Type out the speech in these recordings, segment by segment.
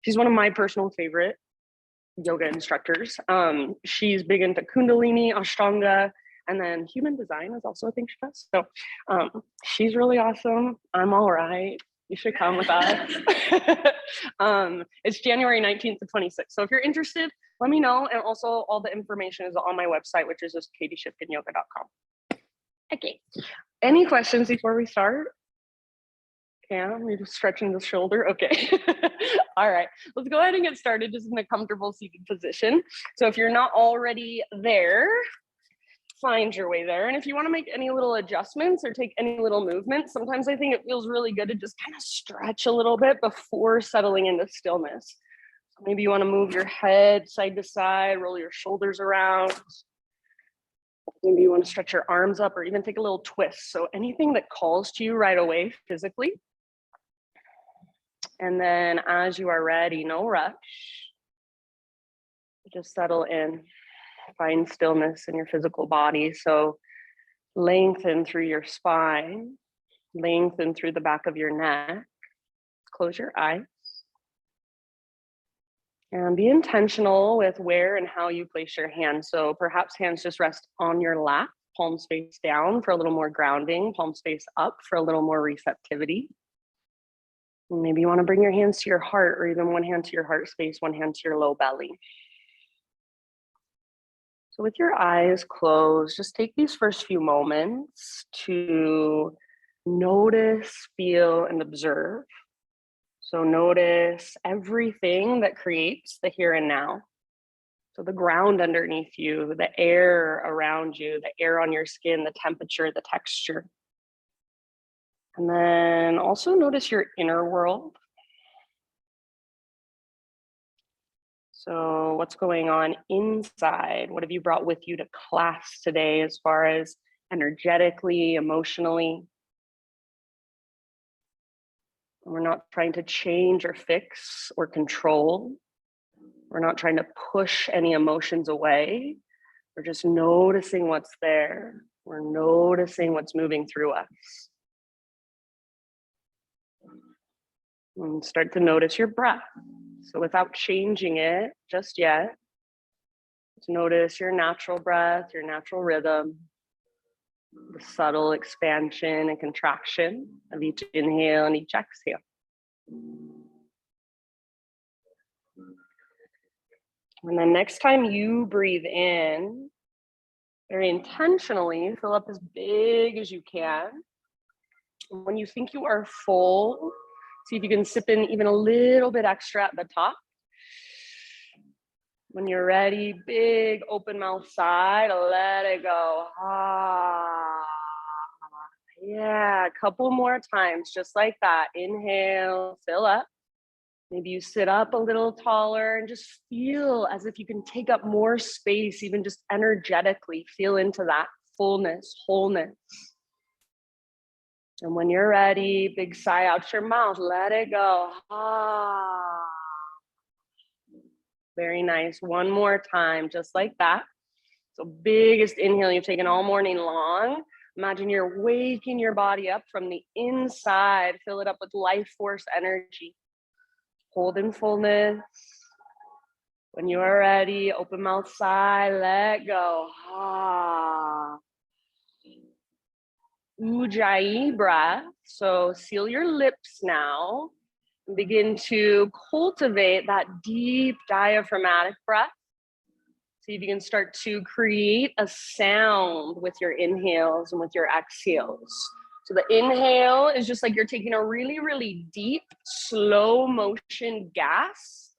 She's one of my personal favorite yoga instructors. She's big into Kundalini, Ashtanga, and then human design is also a thing she does. So she's really awesome. I'm all right. You should come with us. It's January 19th to 26th. So if you're interested, let me know. And also all the information is on my website, which is just katieschiffgenyoga.com. Okay. Any questions before we start? Yeah, you're just stretching the shoulder. Okay. All right, let's go ahead and get started just in a comfortable seated position. So if you're not already there, find your way there. And if you want to make any little adjustments or take any little movements, sometimes I think it feels really good to just kind of stretch a little bit before settling into stillness. So maybe you want to move your head side to side, roll your shoulders around. Maybe you want to stretch your arms up or even take a little twist. So anything that calls to you right away physically. And then as you are ready, no rush, just settle in, find stillness in your physical body. So lengthen through your spine, lengthen through the back of your neck, close your eyes. And be intentional with where and how you place your hands. So perhaps hands just rest on your lap, palms face down for a little more grounding, palms face up for a little more receptivity. Maybe you want to bring your hands to your heart, or even one hand to your heart space, one hand to your low belly. So with your eyes closed, just take these first few moments to notice, feel, and observe. So notice everything that creates the here and now. So the ground underneath you, the air around you, the air on your skin, the temperature, the texture. And then also notice your inner world. So what's going on inside? What have you brought with you to class today as far as energetically, emotionally? We're not trying to change or fix or control. We're not trying to push any emotions away. We're just noticing what's there. We're noticing what's moving through us. And start to notice your breath. So without changing it just yet, just notice your natural breath, your natural rhythm, the subtle expansion and contraction of each inhale and each exhale. And then next time you breathe in, very intentionally fill up as big as you can. When you think you are full, see if you can sip in even a little bit extra at the top. When you're ready, big open mouth sigh to let it go. Ah, yeah, a couple more times, just like that. Inhale, fill up. Maybe you sit up a little taller and just feel as if you can take up more space, even just energetically. Feel into that fullness, wholeness. And when you're ready, big sigh out your mouth, let it go. Ah. Very nice. One more time, just like that. So biggest inhale you've taken all morning long. Imagine you're waking your body up from the inside. Fill it up with life force energy. Hold in fullness. When you are ready, open mouth sigh, let go. Ah. Ujjayi breath. So seal your lips now. Begin to cultivate that deep diaphragmatic breath. See if you can start to create a sound with your inhales and with your exhales. So the inhale is just like you're taking a really, really deep, slow motion gas.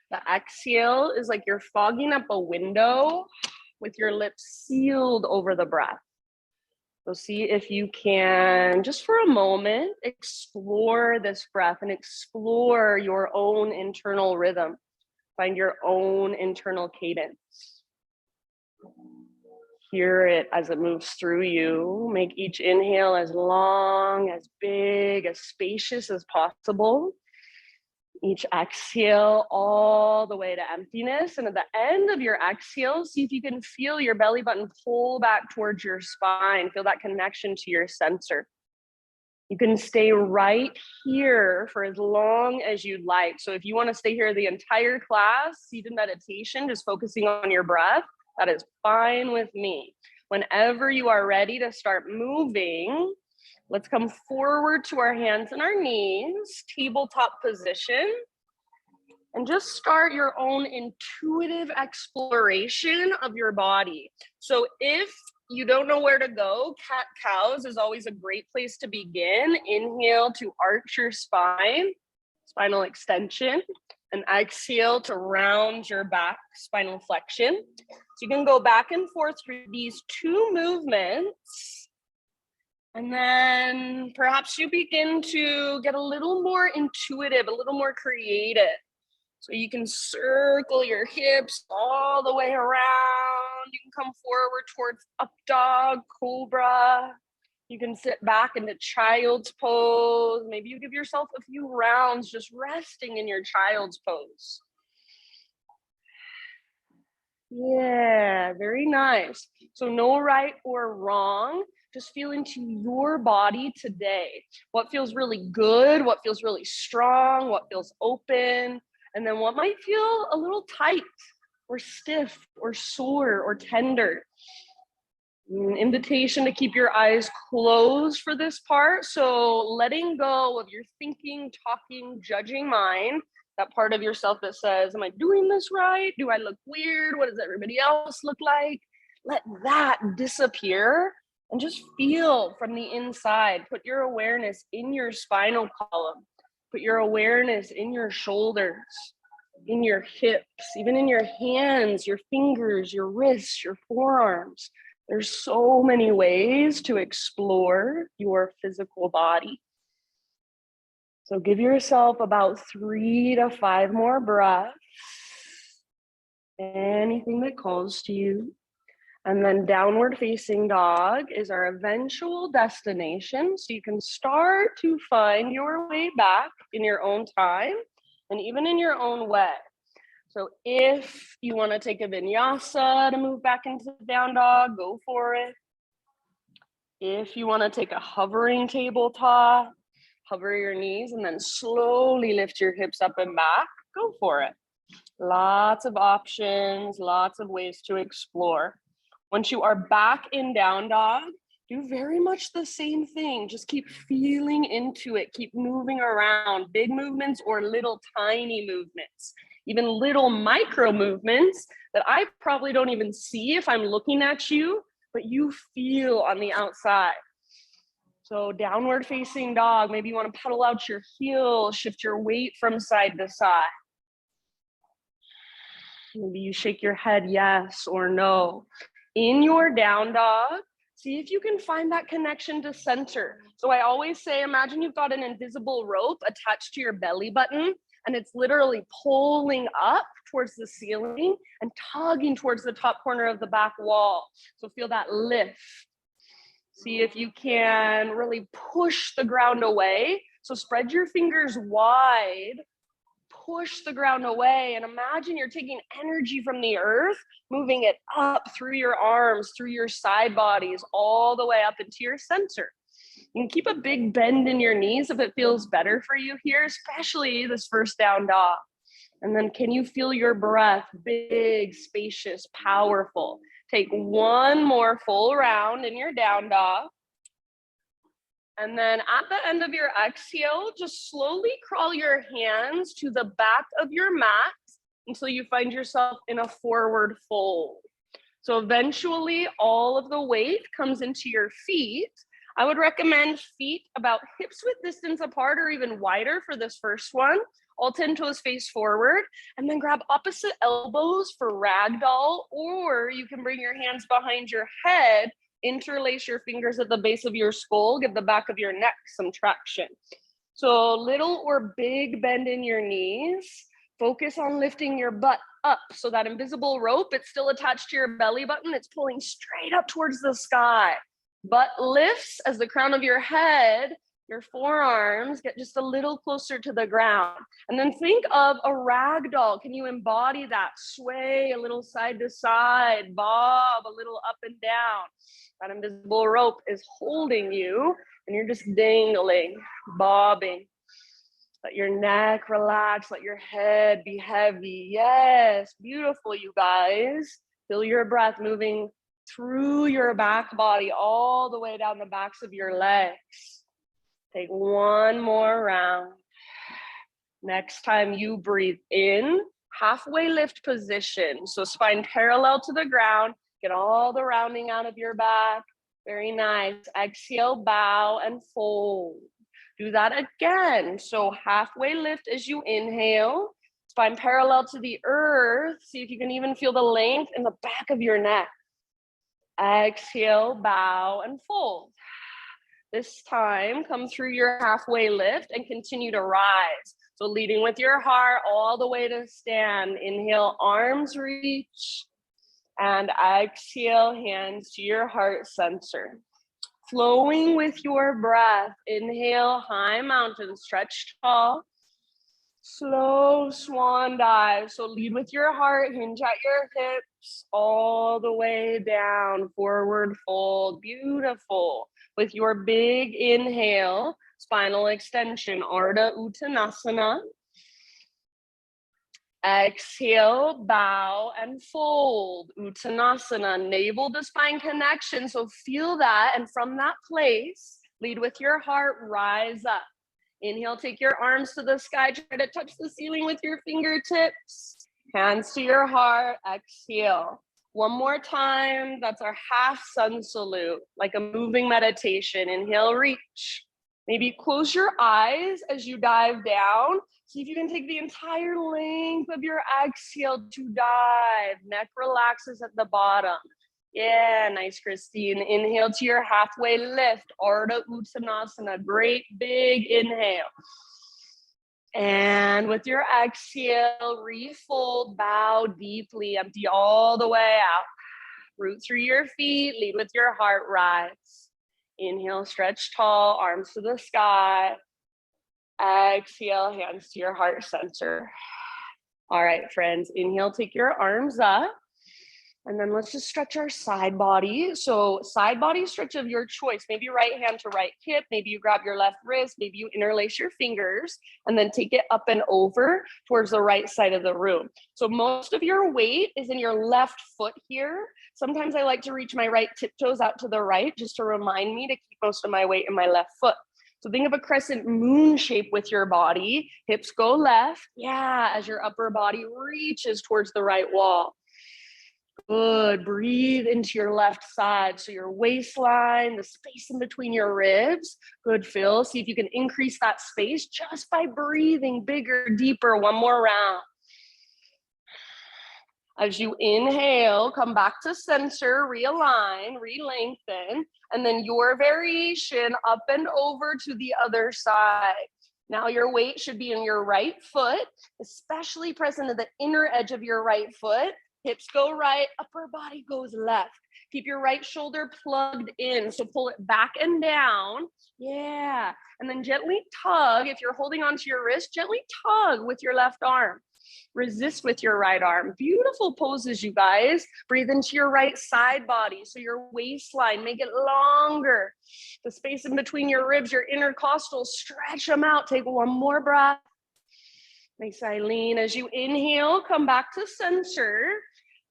The exhale is like you're fogging up a window with your lips sealed over the breath. So see if you can, just for a moment, explore this breath and explore your own internal rhythm. Find your own internal cadence. Hear it as it moves through you. Make each inhale as long, as big, as spacious as possible. Each exhale all the way to emptiness. And at the end of your exhale, see if you can feel your belly button pull back towards your spine. Feel that connection to your center. You can stay right here for as long as you'd like. So if you want to stay here the entire class, seated meditation, just focusing on your breath, that is fine with me. Whenever you are ready to start moving, let's come forward to our hands and our knees, tabletop position, and just start your own intuitive exploration of your body. So if you don't know where to go, cat-cows is always a great place to begin. Inhale to arch your spine, spinal extension, and exhale to round your back, spinal flexion. So you can go back and forth through these two movements, and then perhaps you begin to get a little more intuitive, a little more creative. So you can circle your hips all the way around. You can come forward towards up dog, cobra. You can sit back into child's pose. Maybe you give yourself a few rounds just resting in your child's pose. Yeah, very nice. So no right or wrong. Just feel into your body today. What feels really good? What feels really strong? What feels open? And then what might feel a little tight or stiff or sore or tender. An invitation to keep your eyes closed for this part. So letting go of your thinking, talking, judging mind, that part of yourself that says, am I doing this right? Do I look weird? What does everybody else look like? Let that disappear and just feel from the inside. Put your awareness in your spinal column. Put your awareness in your shoulders, in your hips, even in your hands, your fingers, your wrists, your forearms. There's so many ways to explore your physical body. So give yourself about 3 to 5 more breaths. Anything that calls to you. And then downward facing dog is our eventual destination. So you can start to find your way back in your own time and even in your own way. So if you want to take a vinyasa to move back into down dog, go for it. If you want to take a hovering tabletop, hover your knees and then slowly lift your hips up and back, go for it. Lots of options, lots of ways to explore. Once you are back in down dog, do very much the same thing. Just keep feeling into it. Keep moving around, big movements or little tiny movements, even little micro movements that I probably don't even see if I'm looking at you, but you feel on the outside. So downward facing dog, maybe you want to pedal out your heel, shift your weight from side to side. Maybe you shake your head yes or no. In your down dog, see if you can find that connection to center. So I always say, imagine you've got an invisible rope attached to your belly button, and it's literally pulling up towards the ceiling and tugging towards the top corner of the back wall. So feel that lift. See if you can really push the ground away. So spread your fingers wide, push the ground away, and imagine you're taking energy from the earth, moving it up through your arms, through your side bodies, all the way up into your center. You can keep a big bend in your knees if it feels better for you here, especially this first down dog. And then can you feel your breath? Big, spacious, powerful. Take one more full round in your down dog. And then at the end of your exhale, just slowly crawl your hands to the back of your mat until you find yourself in a forward fold. So eventually all of the weight comes into your feet. I would recommend feet about hips width distance apart or even wider for this first one. All 10 toes face forward, and then grab opposite elbows for ragdoll, or you can bring your hands behind your head, interlace your fingers at the base of your skull, give the back of your neck some traction. So little or big bend in your knees. Focus on lifting your butt up. So that invisible rope, it's still attached to your belly button. It's pulling straight up towards the sky. Butt lifts as the crown of your head, your forearms get just a little closer to the ground. And then think of a rag doll. Can you embody that? Sway a little side to side, bob a little up and down. That invisible rope is holding you And you're just dangling, bobbing. Let your neck relax, let your head be heavy. Yes, beautiful, you guys. Feel your breath moving through your back body all the way down the backs of your legs. Take one more round. Next time you breathe in, halfway lift position. So spine parallel to the ground. Get all the rounding out of your back. Very nice. Exhale, bow and fold. Do that again. So halfway lift as you inhale. Spine parallel to the earth. See if you can even feel the length in the back of your neck. Exhale, bow and fold. This time, come through your halfway lift and continue to rise. So leading with your heart all the way to stand. Inhale, arms reach. And exhale, hands to your heart center. Flowing with your breath. Inhale, high mountain, stretch tall. Slow swan dive. So lead with your heart, hinge at your hips, all the way down, forward fold. Beautiful. With your big inhale, spinal extension, Ardha Uttanasana. Exhale, bow and fold. Uttanasana, navel to spine connection. So feel that. And from that place, lead with your heart, rise up. Inhale, take your arms to the sky. Try to touch the ceiling with your fingertips. Hands to your heart. Exhale. One more time. That's our half sun salute, like a moving meditation. Inhale, reach. Maybe close your eyes as you dive down. See if you can take the entire length of your exhale to dive. Neck relaxes at the bottom. Yeah, nice, Christine. Inhale to your halfway lift, Ardha Uttanasana. Great big inhale. And with your exhale, refold, bow deeply, empty all the way out. Root through your feet, lead with your heart, rise. Inhale, stretch tall, arms to the sky. Exhale, hands to your heart center. All right, friends, inhale, take your arms up. And then let's just stretch our side body. So side body stretch of your choice. Maybe right hand to right hip. Maybe you grab your left wrist. Maybe you interlace your fingers and then take it up and over towards the right side of the room. So most of your weight is in your left foot here. Sometimes I like to reach my right tiptoes out to the right just to remind me to keep most of my weight in my left foot. So think of a crescent moon shape with your body. Hips go left. Yeah, as your upper body reaches towards the right wall. Good. Breathe into your left side. So your waistline, the space in between your ribs. Good, Phil. See if you can increase that space just by breathing bigger, deeper. One more round. As you inhale, come back to center, realign, re-lengthen, and then your variation up and over to the other side. Now your weight should be in your right foot, especially press into the inner edge of your right foot. Hips go right, upper body goes left. Keep your right shoulder plugged in. So pull it back and down. Yeah. And then gently tug. If you're holding onto your wrist, gently tug with your left arm. Resist with your right arm. Beautiful poses, you guys. Breathe into your right side body. So your waistline, make it longer. The space in between your ribs, your intercostals, stretch them out. Take one more breath. Nice, Eileen. As you inhale, come back to center.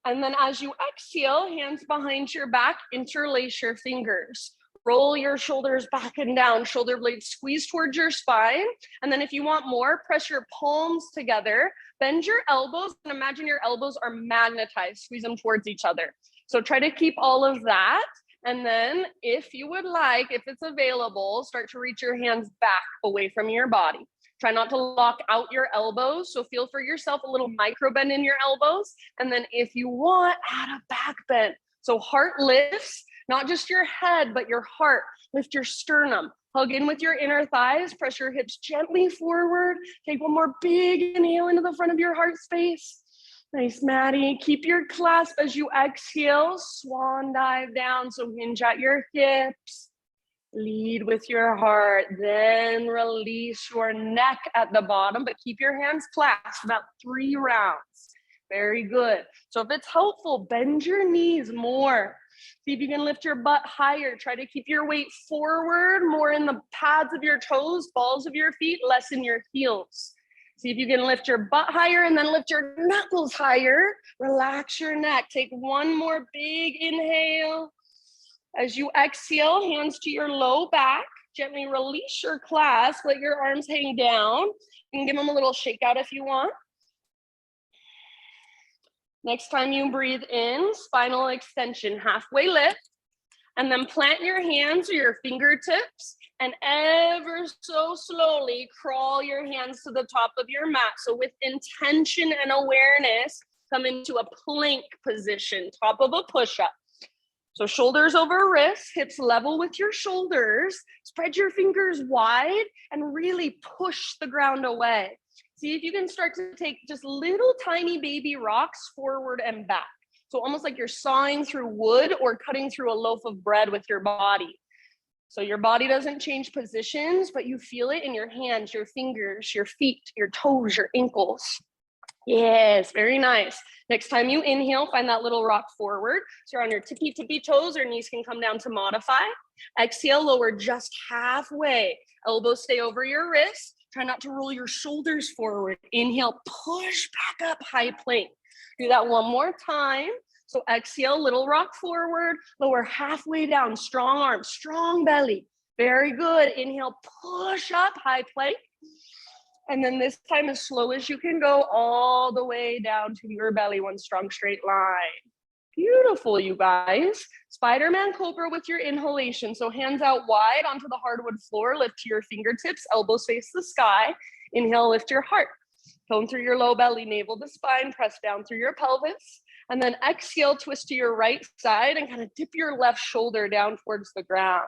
And then as you exhale, hands behind your back, interlace your fingers. Roll your shoulders back and down, shoulder blades squeeze towards your spine. And then if you want more, press your palms together, bend your elbows, and imagine your elbows are magnetized, squeeze them towards each other. So try to keep all of that. And then if you would like, if it's available, start to reach your hands back away from your body. Try not to lock out your elbows. So feel for yourself a little micro bend in your elbows. And then if you want, add a back bend. So heart lifts, not just your head, but your heart. Lift your sternum. Hug in with your inner thighs. Press your hips gently forward. Take one more big inhale into the front of your heart space. Nice, Maddie. Keep your clasp as you exhale. Swan dive down. So hinge at your hips. Lead with your heart, then release your neck at the bottom, but keep your hands clasped about 3 rounds. Very good. So if it's helpful, bend your knees more. See if you can lift your butt higher. Try to keep your weight forward, more in the pads of your toes, balls of your feet, less in your heels. See if you can lift your butt higher and then lift your knuckles higher. Relax your neck. Take one more big inhale. As you exhale, hands to your low back. Gently release your clasp. Let your arms hang down. You can give them a little shake out if you want. Next time you breathe in, spinal extension, halfway lift. And then plant your hands or your fingertips and ever so slowly crawl your hands to the top of your mat. So with intention and awareness, come into a plank position, top of a push-up. So shoulders over wrists, hips level with your shoulders. Spread your fingers wide and really push the ground away. See if you can start to take just little tiny baby rocks forward and back. So almost like you're sawing through wood or cutting through a loaf of bread with your body. So your body doesn't change positions, but you feel it in your hands, your fingers, your feet, your toes, your ankles. Yes, very nice. Next time you inhale, find that little rock forward. So you're on your tippy toes, or knees can come down to modify. Exhale, lower just halfway. Elbows stay over your wrists. Try not to roll your shoulders forward. Inhale, push back up, high plank. Do that one more time. So exhale, little rock forward, lower halfway down, strong arms, strong belly. Very good. Inhale, push up, high plank. And then this time, as slow as you can go, all the way down to your belly, one strong straight line. Beautiful, you guys. Spiderman Cobra with your inhalation. So hands out wide onto the hardwood floor, lift to your fingertips, elbows face the sky. Inhale, lift your heart. Tone through your low belly, navel to spine, press down through your pelvis. And then exhale, twist to your right side and kind of dip your left shoulder down towards the ground.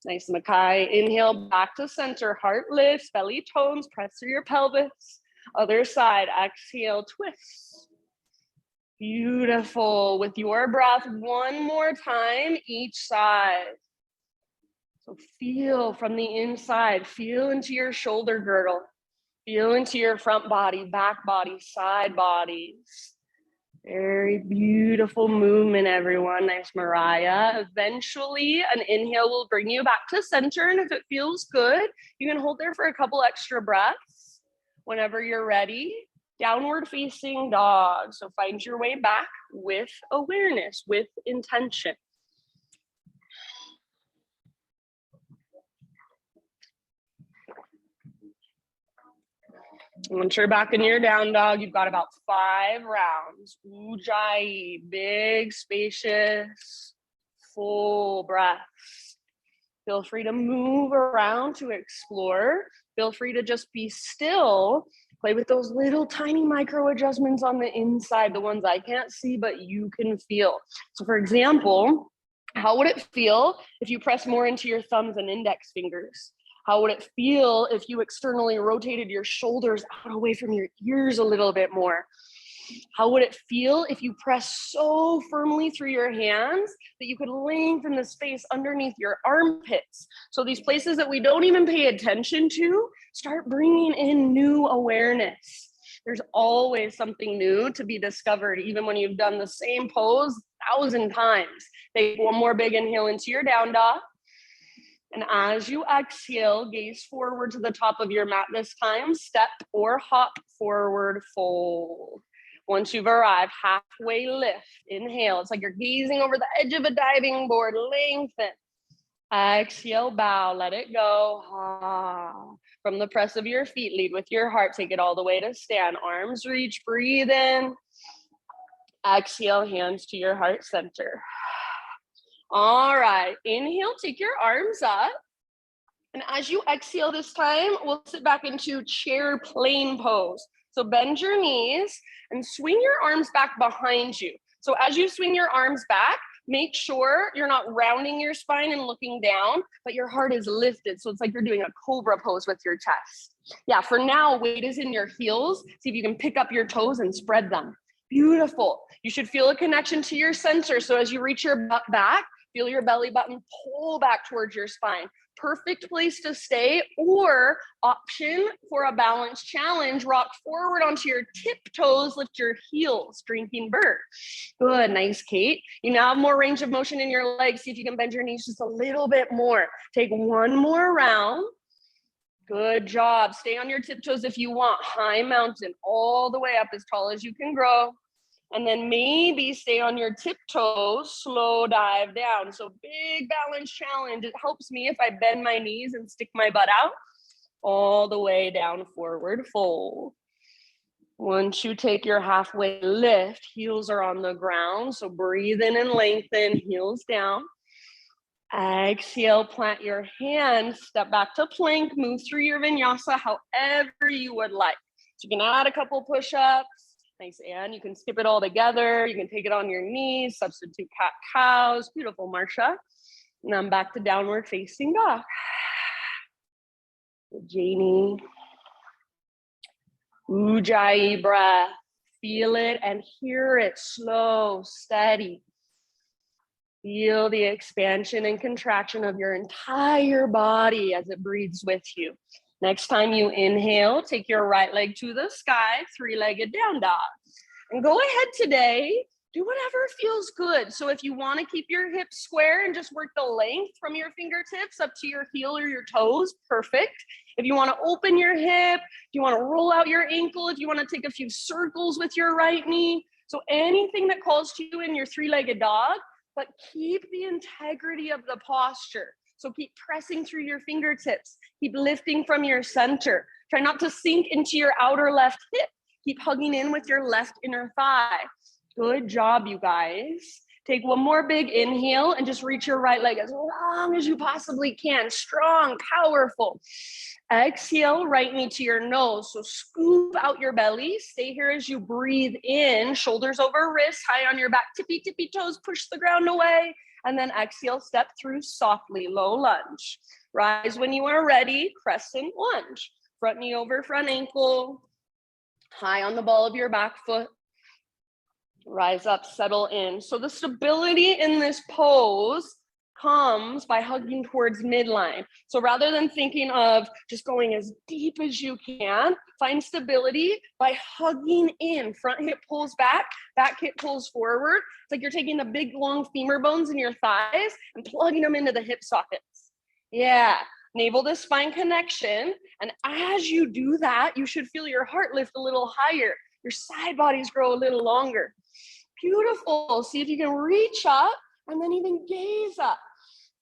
Nice, Makai. Inhale, back to center, heart lifts, belly tones, press through your pelvis. Other side, exhale, twist. Beautiful. With your breath, one more time, each side. So feel from the inside, feel into your shoulder girdle, feel into your front body, back body, side bodies. Very beautiful movement, everyone. Nice, Mariah. Eventually, an inhale will bring you back to center, and if it feels good, you can hold there for a couple extra breaths. Whenever you're ready, downward facing dog. So find your way back with awareness, with intention. Once you're back in your down dog, you've got about 5 rounds. Ujjayi, big, spacious, full breaths. Feel free to move around to explore. Feel free to just be still. Play with those little tiny micro adjustments on the inside, the ones I can't see, but you can feel. So for example, how would it feel if you press more into your thumbs and index fingers? How would it feel if you externally rotated your shoulders out away from your ears a little bit more? How would it feel if you press so firmly through your hands that you could lengthen the space underneath your armpits? So these places that we don't even pay attention to, start bringing in new awareness. There's always something new to be discovered, even when you've done the same pose 1,000 times. Take one more big inhale into your down dog. And as you exhale, gaze forward to the top of your mat this time, step or hop forward, fold. Once you've arrived, halfway lift, inhale. It's like you're gazing over the edge of a diving board, lengthen. Exhale, bow, let it go. From the press of your feet, lead with your heart, take it all the way to stand. Arms reach, breathe in. Exhale, hands to your heart center. All right, inhale, take your arms up. And as you exhale this time, we'll sit back into chair plane pose. So bend your knees and swing your arms back behind you. So as you swing your arms back, make sure you're not rounding your spine and looking down, but your heart is lifted. So it's like you're doing a cobra pose with your chest. Yeah, for now, weight is in your heels. See if you can pick up your toes and spread them. Beautiful. You should feel a connection to your center. So as you reach your butt back, feel your belly button pull back towards your spine. perfect place to stay, or option for a balance challenge, rock forward onto your tiptoes, lift your heels, drinking bird. Good, nice, Kate. You now have more range of motion in your legs. See if you can bend your knees just a little bit more. Take one more round. Good job. Stay on your tiptoes if you want. High mountain, all the way up as tall as you can grow. And then maybe stay on your tiptoes, slow dive down. So big balance challenge. It helps me if I bend my knees and stick my butt out all the way down, forward fold. Once you take your halfway lift, heels are on the ground. So breathe in and lengthen, heels down. Exhale, plant your hands, step back to plank, move through your vinyasa however you would like. So you can add a couple push-ups. Nice, and you can skip it all together. You can take it on your knees, substitute cat-cows. Beautiful, Marsha. And then back to downward facing dog. Janie. Ujjayi breath. Feel it and hear it, slow, steady. Feel the expansion and contraction of your entire body as it breathes with you. Next time you inhale, take your right leg to the sky, three-legged down dog. And go ahead today, do whatever feels good. So if you want to keep your hips square and just work the length from your fingertips up to your heel or your toes, perfect. If you want to open your hip, if you want to roll out your ankle, if you want to take a few circles with your right knee. So anything that calls to you in your three-legged dog, but keep the integrity of the posture. So keep pressing through your fingertips. Keep lifting from your center. Try not to sink into your outer left hip. Keep hugging in with your left inner thigh. Good job, you guys. Take one more big inhale and just reach your right leg as long as you possibly can. Strong, powerful. Exhale, right knee to your nose. So scoop out your belly. Stay here as you breathe in. Shoulders over wrists, high on your back. Tippy, tippy toes, push the ground away. And then exhale, step through softly, low lunge. Rise when you are ready, crescent lunge. Front knee over front ankle, high on the ball of your back foot. Rise up, settle in. So the stability in this pose comes by hugging towards midline. So rather than thinking of just going as deep as you can, find stability by hugging in. Front hip pulls back hip pulls forward. It's like you're taking the big long femur bones in your thighs and plugging them into the hip sockets. Yeah, navel to spine connection. And as you do that, you should feel your heart lift a little higher. Your side bodies grow a little longer. Beautiful. See if you can reach up and then even gaze up.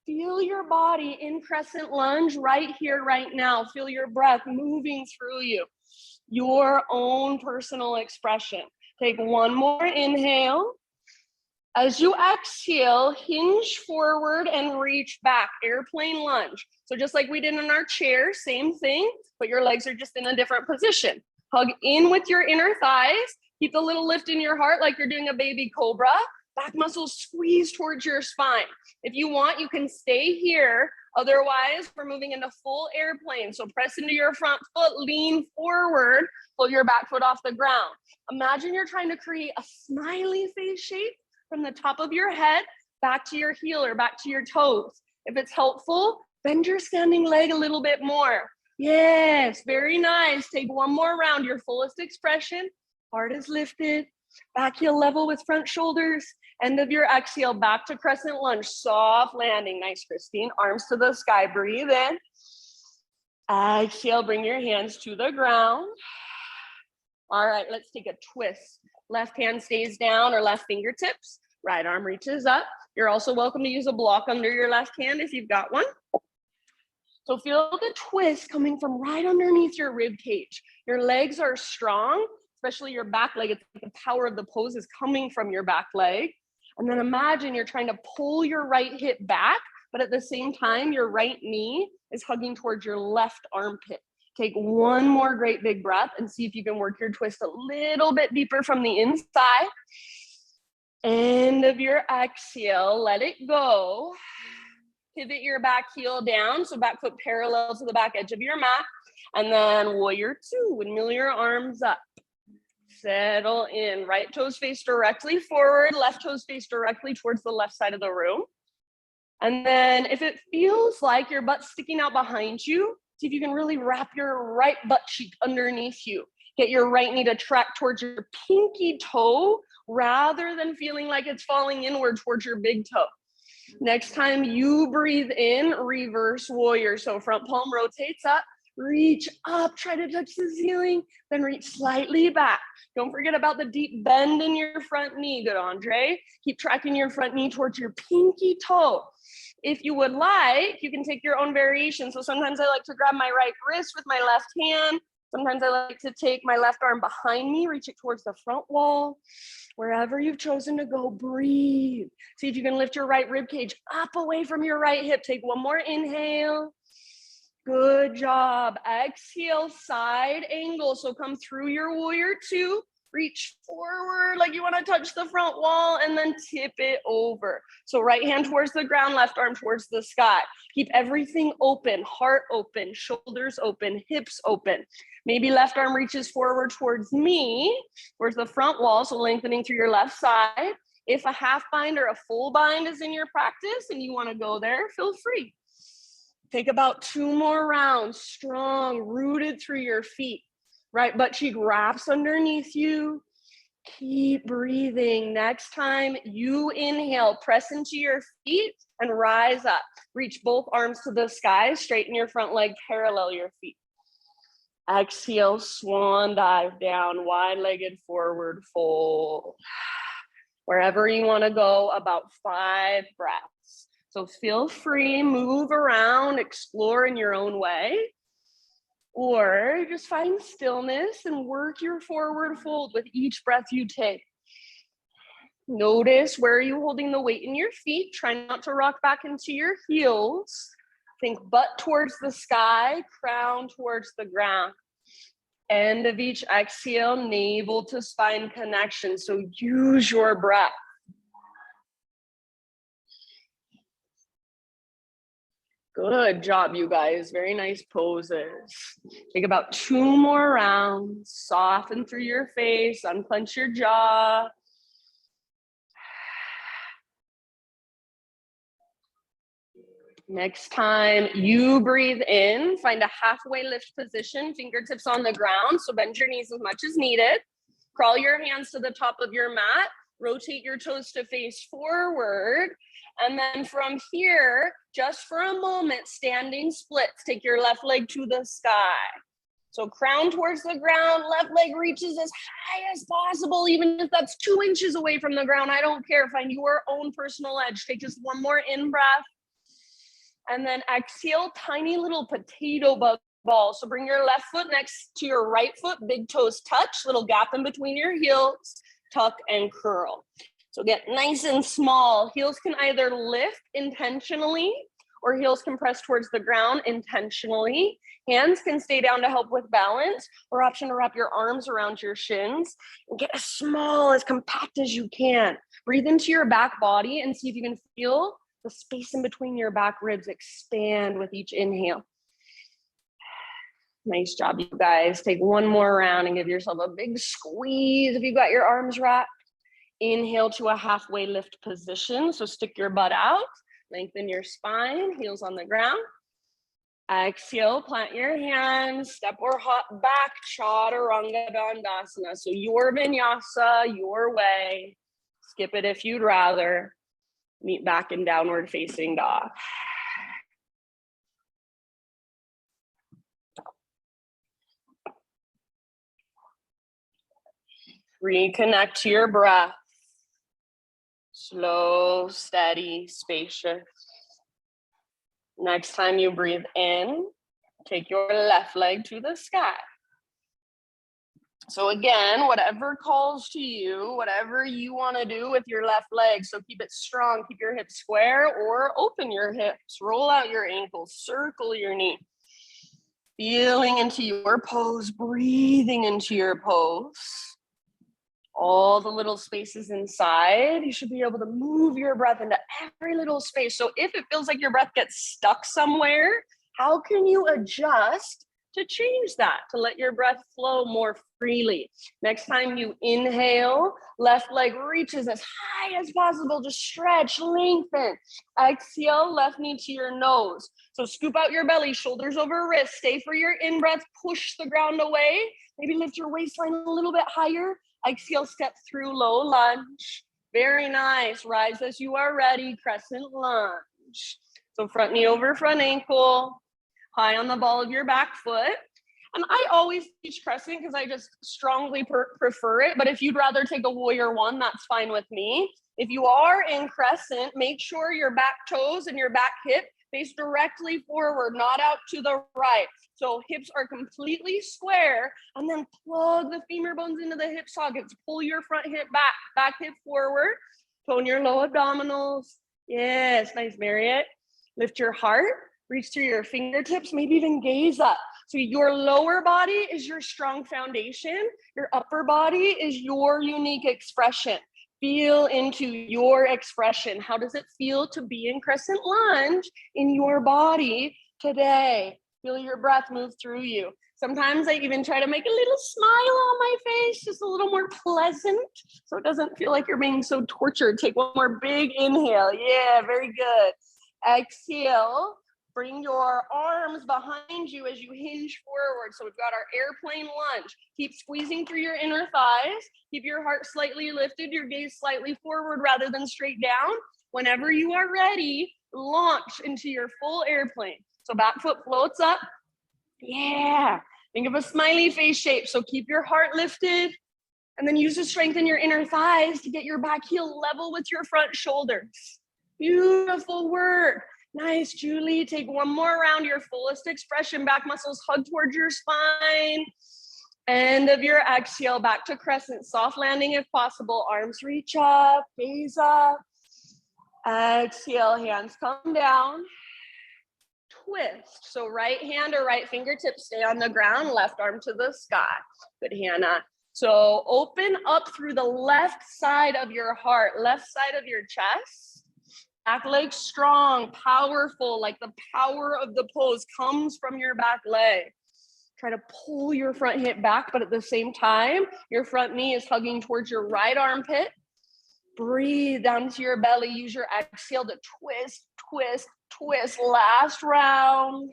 Feel your body in crescent lunge right here, right now. Feel your breath moving through you. Your own personal expression. Take one more inhale. As you exhale, hinge forward and reach back, airplane lunge. So just like we did in our chair, same thing, but your legs are just in a different position. Hug in with your inner thighs. Keep a little lift in your heart like you're doing a baby cobra. Back muscles squeeze towards your spine. If you want, you can stay here. Otherwise, we're moving into full airplane. So press into your front foot, lean forward, pull your back foot off the ground. Imagine you're trying to create a smiley face shape from the top of your head back to your heel or back to your toes. If it's helpful, bend your standing leg a little bit more. Yes, very nice. Take one more round, your fullest expression. Heart is lifted, back heel level with front shoulders. End of your exhale, back to crescent lunge, soft landing. Nice, Christine. Arms to the sky, breathe in. Exhale, bring your hands to the ground. All right, let's take a twist. Left hand stays down or left fingertips. Right arm reaches up. You're also welcome to use a block under your left hand if you've got one. So feel the twist coming from right underneath your rib cage. Your legs are strong, especially your back leg. It's like the power of the pose is coming from your back leg. And then imagine you're trying to pull your right hip back, but at the same time, your right knee is hugging towards your left armpit. Take one more great big breath and see if you can work your twist a little bit deeper from the inside. End of your exhale, let it go. Pivot your back heel down, so back foot parallel to the back edge of your mat. And then warrior two, windmill your arms up. Settle in, right toes face directly forward, left toes face directly towards the left side of the room. And then if it feels like your butt's sticking out behind you, see if you can really wrap your right butt cheek underneath you. Get your right knee to track towards your pinky toe rather than feeling like it's falling inward towards your big toe. Next time you breathe in, reverse warrior. So front palm rotates up, reach up, try to touch the ceiling, then reach slightly back. Don't forget about the deep bend in your front knee. Good, Andre. Keep tracking your front knee towards your pinky toe. If you would like, you can take your own variation. So sometimes I like to grab my right wrist with my left hand. Sometimes I like to take my left arm behind me, reach it towards the front wall. Wherever you've chosen to go, breathe. See if you can lift your right rib cage up away from your right hip. Take one more inhale. Good job. Exhale, side angle. So come through your warrior two. Reach forward like you want to touch the front wall and then tip it over. So right hand towards the ground, left arm towards the sky. Keep everything open, heart open, shoulders open, hips open. Maybe left arm reaches forward towards me, towards the front wall, so lengthening through your left side. If a half bind or a full bind is in your practice and you want to go there, feel free. Take about 2 more rounds, strong, rooted through your feet. Right butt cheek wraps underneath you. Keep breathing. Next time you inhale, press into your feet and rise up. Reach both arms to the sky, straighten your front leg, parallel your feet. Exhale, swan dive down, wide-legged forward fold. Wherever you want to go, about 5 breaths. So feel free, move around, explore in your own way. Or just find stillness and work your forward fold with each breath you take. Notice where are you holding the weight in your feet. Try not to rock back into your heels. Think butt towards the sky, crown towards the ground. End of each exhale, navel to spine connection. So use your breath. Good job, you guys. Very nice poses. Take about 2 more rounds. Soften through your face, unclench your jaw. Next time you breathe in, find a halfway lift position, fingertips on the ground. So bend your knees as much as needed. Crawl your hands to the top of your mat. Rotate your toes to face forward. And then from here, just for a moment, standing splits. Take your left leg to the sky. So crown towards the ground, left leg reaches as high as possible, even if that's 2 inches away from the ground. I don't care. Find your own personal edge. Take just 1 more in breath. And then exhale, tiny little potato ball. So bring your left foot next to your right foot, big toes touch, little gap in between your heels, tuck and curl. So get nice and small. Heels can either lift intentionally or heels can press towards the ground intentionally. Hands can stay down to help with balance, or option to wrap your arms around your shins and get as small, as compact as you can. Breathe into your back body and see if you can feel the space in between your back ribs expand with each inhale. Nice job, you guys. Take 1 more round and give yourself a big squeeze if you got your arms wrapped. Inhale to a halfway lift position. So stick your butt out, lengthen your spine, heels on the ground. Exhale, plant your hands, step or hop back, Chaturanga Dandasana. So your vinyasa, your way. Skip it if you'd rather. Meet back in downward facing dog. Reconnect to your breath. Slow, steady, spacious. Next time you breathe in, take your left leg to the sky. So again, whatever calls to you, whatever you want to do with your left leg. So keep it strong, keep your hips square or open your hips, roll out your ankles, circle your knee. Feeling into your pose, breathing into your pose. All the little spaces inside, you should be able to move your breath into every little space. So if it feels like your breath gets stuck somewhere, how can you adjust to change that, to let your breath flow more freely. Next time you inhale, left leg reaches as high as possible. Just stretch, lengthen. Exhale, left knee to your nose. So scoop out your belly, shoulders over wrist. Stay for your in-breath. Push the ground away. Maybe lift your waistline a little bit higher. Exhale, step through low lunge. Very nice. Rise as you are ready. Crescent lunge. So front knee over front ankle. High on the ball of your back foot. And I always teach crescent because I just strongly prefer it. But if you'd rather take a warrior one, that's fine with me. If you are in crescent, make sure your back toes and your back hip face directly forward, not out to the right. So hips are completely square, and then plug the femur bones into the hip sockets. Pull your front hip back, back hip forward. Tone your low abdominals. Yes, nice, Marriott. Lift your heart. Reach through your fingertips, maybe even gaze up. So your lower body is your strong foundation. Your upper body is your unique expression. Feel into your expression. How does it feel to be in crescent lunge in your body today? Feel your breath move through you. Sometimes I even try to make a little smile on my face, just a little more pleasant, so it doesn't feel like you're being so tortured. Take one more big inhale. Yeah, very good. Exhale. Bring your arms behind you as you hinge forward. So we've got our airplane lunge. Keep squeezing through your inner thighs. Keep your heart slightly lifted, your gaze slightly forward rather than straight down. Whenever you are ready, launch into your full airplane. So back foot floats up. Yeah. Think of a smiley face shape. So keep your heart lifted and then use to strengthen your inner thighs to get your back heel level with your front shoulders. Beautiful work. Nice, Julie. Take one more round, your fullest expression. Back muscles hug towards your spine. End of your exhale, back to crescent. Soft landing if possible. Arms reach up, gaze up. Exhale, hands come down. Twist. So right hand or right fingertip stay on the ground, left arm to the sky. Good, Hannah. So open up through the left side of your heart, left side of your chest. Back leg strong, powerful, like the power of the pose comes from your back leg. Try to pull your front hip back, but at the same time, your front knee is hugging towards your right armpit. Breathe down to your belly. Use your exhale to twist, twist, twist. Last round.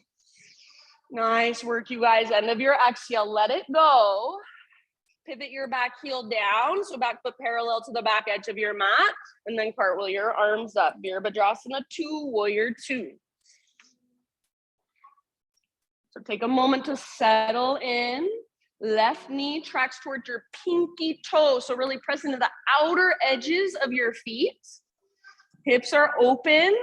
Nice work, you guys. End of your exhale. Let it go. Pivot your back heel down, so back foot parallel to the back edge of your mat, and then cartwheel your arms up. Virabhadrasana 2, Warrior 2. So take a moment to settle in. Left knee tracks towards your pinky toe, so really press into the outer edges of your feet. Hips are open.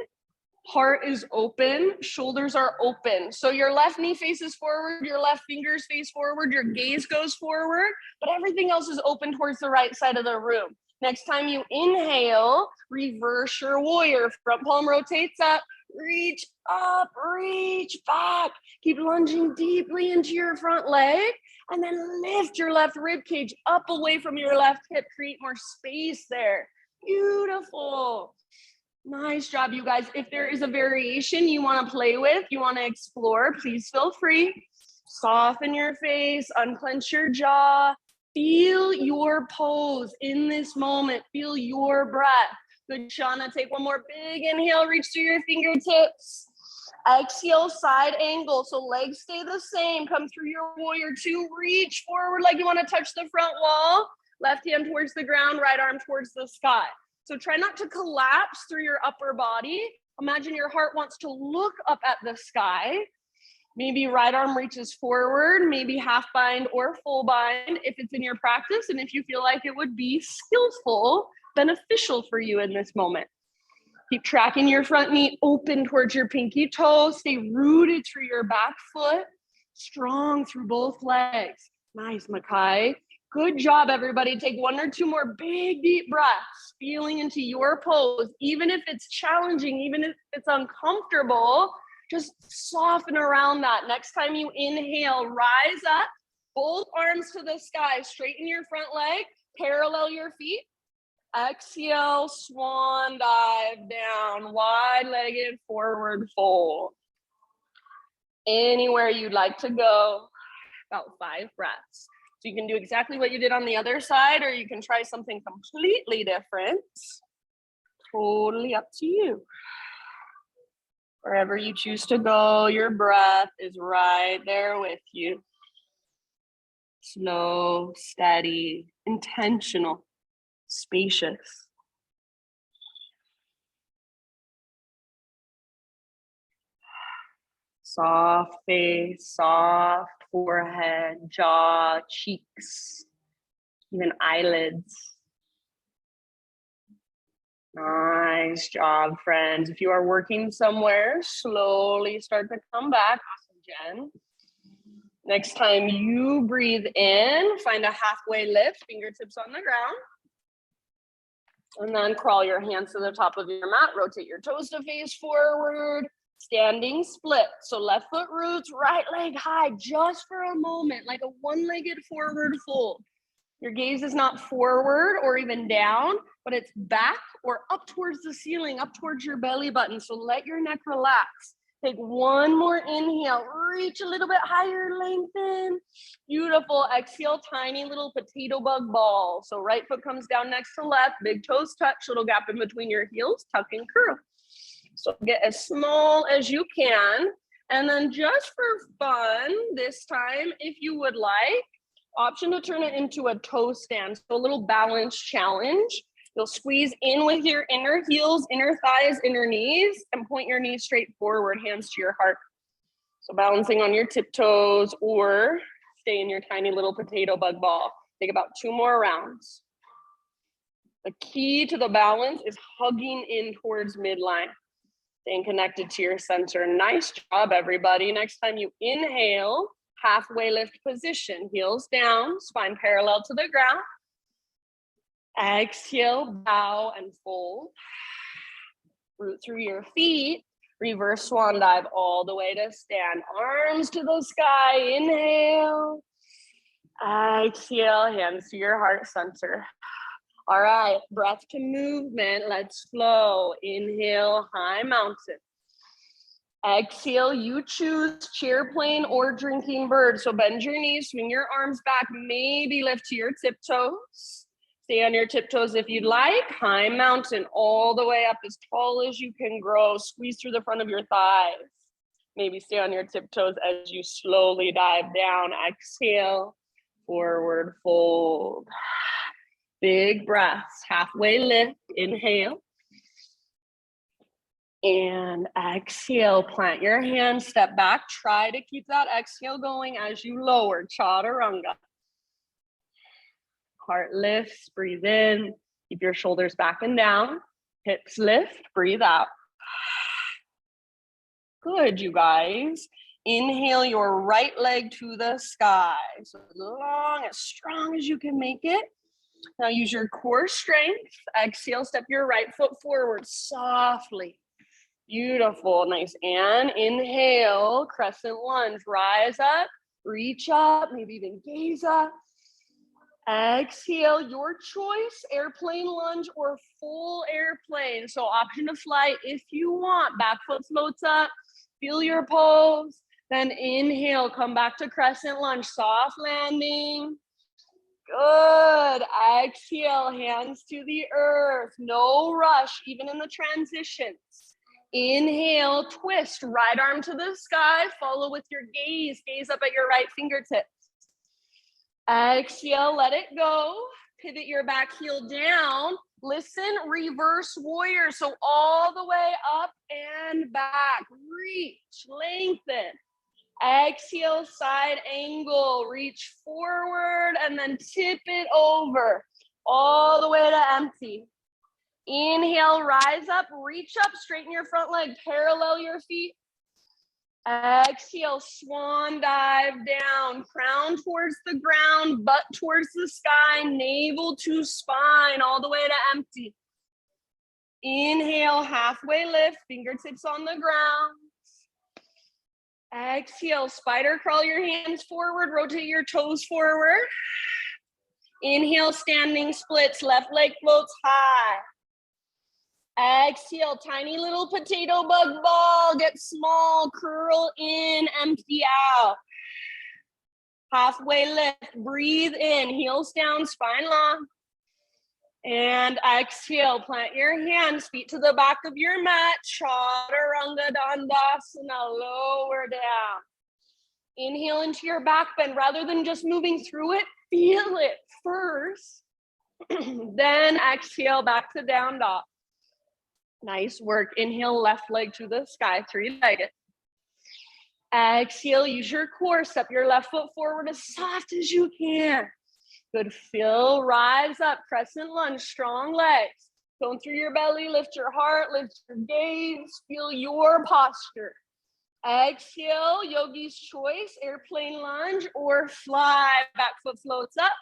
Heart is open, shoulders are open. So your left knee faces forward, your left fingers face forward, your gaze goes forward, but everything else is open towards the right side of the room. Next time you inhale, reverse your warrior. Front palm rotates up, reach up, reach back. Keep lunging deeply into your front leg, and then lift your left rib cage up away from your left hip. Create more space there. Beautiful. Nice job, you guys. If there is a variation you want to play with, you want to explore, please feel free. Soften your face, unclench your jaw. Feel your pose in this moment. Feel your breath. Good, Shauna. Take one more big inhale. Reach through your fingertips. Exhale, side angle. So legs stay the same. Come through your warrior 2. Reach forward like you want to touch the front wall. Left hand towards the ground, right arm towards the sky. So try not to collapse through your upper body. Imagine your heart wants to look up at the sky. Maybe right arm reaches forward, maybe half bind or full bind if it's in your practice, and if you feel like it would be skillful, beneficial for you in this moment. Keep tracking your front knee open towards your pinky toe. Stay rooted through your back foot, strong through both legs. Nice, Makai. Good job, everybody. Take one or two more big, deep breaths, feeling into your pose. Even if it's challenging, even if it's uncomfortable, just soften around that. Next time you inhale, rise up, both arms to the sky, straighten your front leg, parallel your feet. Exhale, swan dive down, wide-legged forward fold. Anywhere you'd like to go, about 5 breaths. So you can do exactly what you did on the other side, or you can try something completely different. Totally up to you. Wherever you choose to go, your breath is right there with you. Slow, steady, intentional, spacious. Soft face, soft forehead, jaw, cheeks, even eyelids. Nice job, friends. If you are working somewhere, slowly start to come back. Awesome, Jen. Next time you breathe in, find a halfway lift, fingertips on the ground. And then crawl your hands to the top of your mat, rotate your toes to face forward, standing split. So left foot roots, right leg high, just for a moment, like a one-legged forward fold. Your gaze is not forward or even down, but it's back or up towards the ceiling, up towards your belly button. So let your neck relax. Take one more inhale, reach a little bit higher, lengthen. Beautiful, exhale, tiny little potato bug ball. So right foot comes down next to left, big toes touch, little gap in between your heels, tuck and curl. So get as small as you can. And then just for fun, this time, if you would like, option to turn it into a toe stand, so a little balance challenge. You'll squeeze in with your inner heels, inner thighs, inner knees, and point your knees straight forward, hands to your heart. So balancing on your tiptoes or stay in your tiny little potato bug ball. Take about 2 more rounds. The key to the balance is hugging in towards midline, staying connected to your center. Nice job, everybody. Next time you inhale, halfway lift position, heels down, spine parallel to the ground. Exhale, bow and fold. Root through your feet. Reverse swan dive all the way to stand. Arms to the sky. Inhale. Exhale, hands to your heart center. All right, breath to movement. Let's flow. Inhale, high mountain. Exhale, you choose chair plane or drinking bird. So bend your knees, swing your arms back, maybe lift to your tiptoes. Stay on your tiptoes if you'd like. High mountain, all the way up as tall as you can grow. Squeeze through the front of your thighs. Maybe stay on your tiptoes as you slowly dive down. Exhale, forward fold. Big breaths, halfway lift, inhale. And exhale, plant your hands, step back. Try to keep that exhale going as you lower, chaturanga. Heart lifts, breathe in. Keep your shoulders back and down. Hips lift, breathe out. Good, you guys. Inhale your right leg to the sky. So as long, as strong as you can make it. Now use your core strength. Exhale, step your right foot forward softly. Beautiful, nice. And inhale, crescent lunge. Rise up, reach up, maybe even gaze up. Exhale, your choice, airplane lunge or full airplane. So option to fly if you want. Back foot floats up, feel your pose. Then inhale, come back to crescent lunge, soft landing. Good. Exhale, hands to the earth. No rush, even in the transitions. Inhale, twist, right arm to the sky. Follow with your gaze. Gaze up at your right fingertips. Exhale, let it go. Pivot your back heel down. Listen, reverse warrior. So all the way up and back. Reach, lengthen. Exhale, side angle. Reach forward and then tip it over. All the way to empty. Inhale, rise up, reach up, straighten your front leg, parallel your feet. Exhale, swan dive down, crown towards the ground, butt towards the sky, navel to spine, all the way to empty. Inhale, halfway lift, fingertips on the ground. Exhale, spider crawl your hands forward, rotate your toes forward. Inhale, standing splits, left leg floats high. Exhale, tiny little potato bug ball. Get small, curl in, empty out. Halfway lift, breathe in, heels down, spine long. And exhale, plant your hands, feet to the back of your mat. Chaturanga Dandasana, lower down. Inhale into your back bend. Rather than just moving through it, feel it first. Then exhale, back to down dog. Nice work. Inhale, left leg to the sky, three-legged. Exhale, use your core. Step your left foot forward as soft as you can. Good, feel, rise up, crescent lunge, strong legs. Going through your belly, lift your heart, lift your gaze, feel your posture. Exhale, yogi's choice, airplane lunge or fly. Back foot floats up.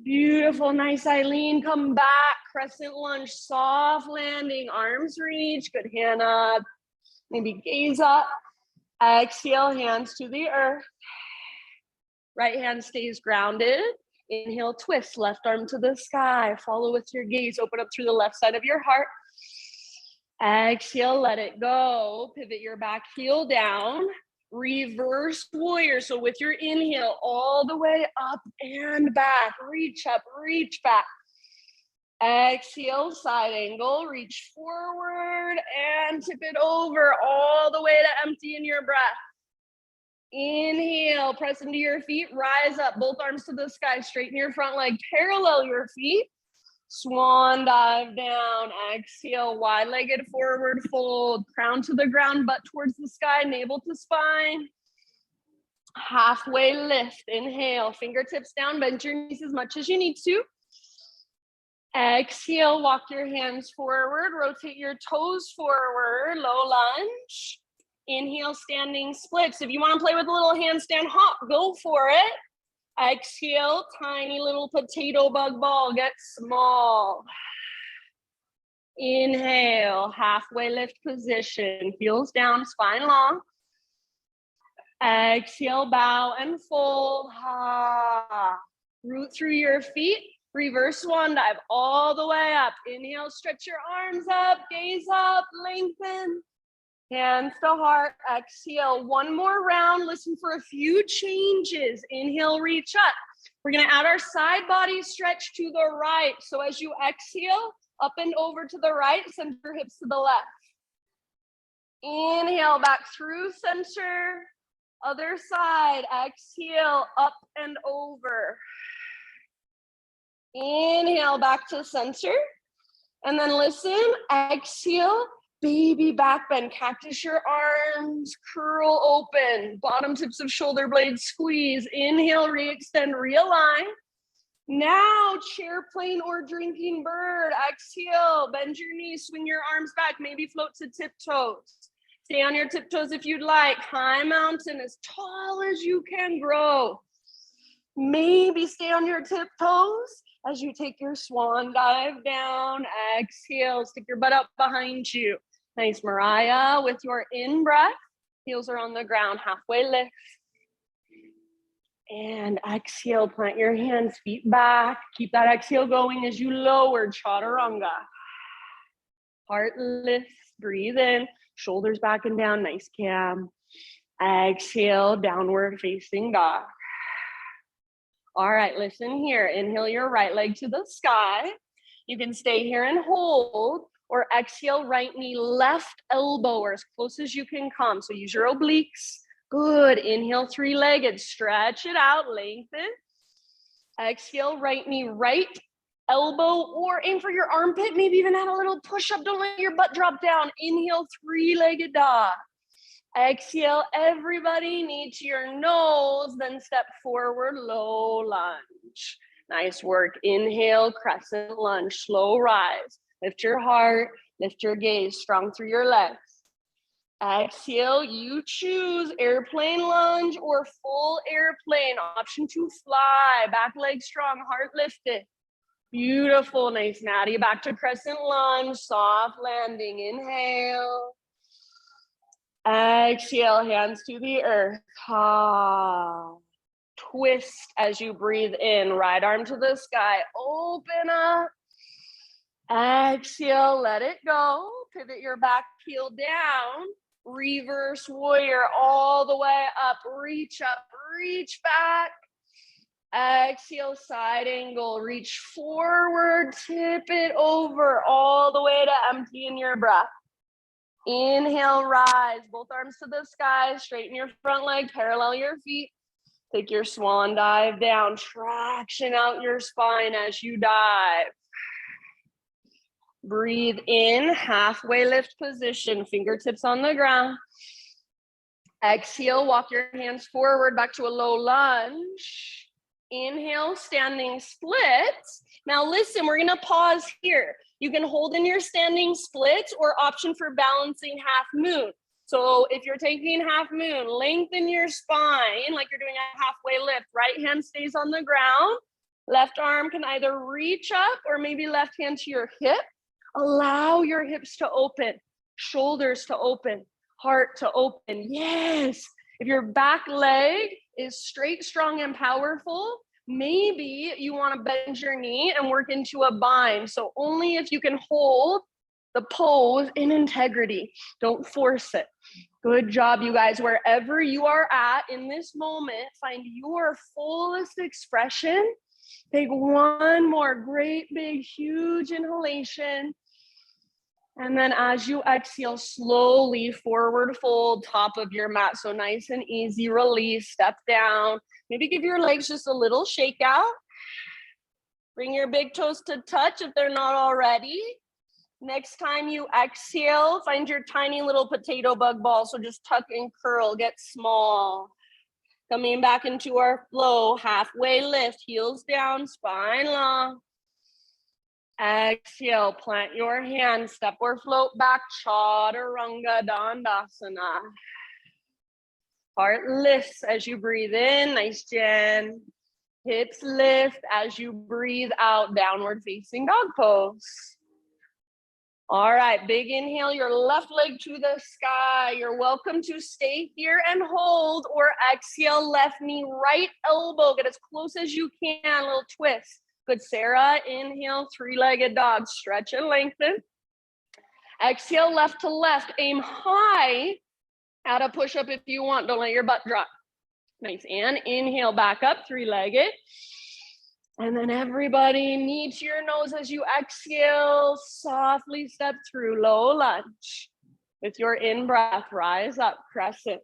Beautiful, nice, Eileen, come back. Crescent lunge, soft landing, arms reach, good, hand up, maybe gaze up. Exhale, hands to the earth. Right hand stays grounded. Inhale, twist, left arm to the sky. Follow with your gaze, open up through the left side of your heart. Exhale, let it go. Pivot your back heel down. Reverse warrior. So with your inhale, all the way up and back. Reach up, reach back. Exhale, side angle. Reach forward and tip it over all the way to empty in your breath. Inhale, press into your feet, rise up, both arms to the sky, straighten your front leg, parallel your feet. Swan dive down, exhale, wide-legged forward fold, crown to the ground, butt towards the sky, navel to spine. Halfway lift, inhale, fingertips down, bend your knees as much as you need to. Exhale, walk your hands forward, rotate your toes forward, low lunge. Inhale, standing splits. If you want to play with a little handstand hop, go for it. Exhale, tiny little potato bug ball, get small. Inhale, halfway lift position, heels down, spine long. Exhale, bow and fold. Ha. Root through your feet, reverse swan dive all the way up. Inhale, stretch your arms up, gaze up, lengthen. Hands to heart, exhale, one more round, listen for a few changes. Inhale, reach up. We're gonna add our side body stretch to the right. So as you exhale, up and over to the right, center your hips to the left. Inhale, back through center. Other side, exhale, up and over. Inhale, back to center. And then listen, exhale, baby back bend, cactus your arms, curl open, bottom tips of shoulder blades squeeze. Inhale, re-extend, realign. Now, chair plane or drinking bird. Exhale, bend your knees, swing your arms back, maybe float to tiptoes. Stay on your tiptoes if you'd like. High mountain, as tall as you can grow. Maybe stay on your tiptoes as you take your swan dive down. Exhale, stick your butt up behind you. Nice, Mariah, with your in-breath. Heels are on the ground, halfway lift. And exhale, plant your hands, feet back. Keep that exhale going as you lower, chaturanga. Heart lifts, breathe in, shoulders back and down, nice cam. Exhale, downward facing dog. All right, listen here. Inhale your right leg to the sky. You can stay here and hold, or exhale, right knee, left elbow, or as close as you can come. So use your obliques. Good. Inhale, three-legged. Stretch it out, lengthen. Exhale, right knee, right elbow, or aim for your armpit. Maybe even add a little push-up. Don't let your butt drop down. Inhale, three-legged dog. Exhale, everybody, knee to your nose, then step forward, low lunge. Nice work. Inhale, crescent lunge, slow rise. Lift your heart, lift your gaze, strong through your legs. Exhale, you choose airplane lunge or full airplane. Option to fly, back leg strong, heart lifted. Beautiful, nice, Maddie. Back to crescent lunge, soft landing, inhale. Exhale, hands to the earth. Ah. Twist as you breathe in, right arm to the sky, open up. Exhale, let it go. Pivot your back heel down. Reverse warrior all the way up. Reach up, reach back. Exhale, side angle. Reach forward, tip it over all the way to empty in your breath. Inhale, rise. Both arms to the sky. Straighten your front leg, parallel your feet. Take your swan dive down. Traction out your spine as you dive. Breathe in, halfway lift position, fingertips on the ground. Exhale, walk your hands forward back to a low lunge. Inhale, standing splits. Now listen, we're gonna pause here. You can hold in your standing splits or option for balancing half moon. So if you're taking half moon, lengthen your spine like you're doing a halfway lift. Right hand stays on the ground. Left arm can either reach up or maybe left hand to your hip. Allow your hips to open, shoulders to open, heart to open. Yes. If your back leg is straight, strong, and powerful, maybe you want to bend your knee and work into a bind. So only if you can hold the pose in integrity. Don't force it. Good job, you guys. Wherever you are at in this moment, find your fullest expression. Take one more great, big, huge inhalation. And then as you exhale, slowly forward fold, top of your mat. So nice and easy, release, step down. Maybe give your legs just a little shake out. Bring your big toes to touch if they're not already. Next time you exhale, find your tiny little potato bug ball. So just tuck and curl, get small. Coming back into our flow, halfway lift, heels down, spine long. Exhale, plant your hands, step or float back, Chaturanga Dandasana. Heart lifts as you breathe in, nice Jen. Hips lift as you breathe out, downward facing dog pose. All right, big inhale, your left leg to the sky. You're welcome to stay here and hold, or exhale, left knee, right elbow. Get as close as you can, a little twist. Good, Sarah. Inhale, three-legged dog. Stretch and lengthen. Exhale, left to left. Aim high. Add a push-up if you want. Don't let your butt drop. Nice. And inhale, back up, three-legged. And then everybody, knee to your nose as you exhale. Softly step through low lunge. With your in-breath, rise up, crescent.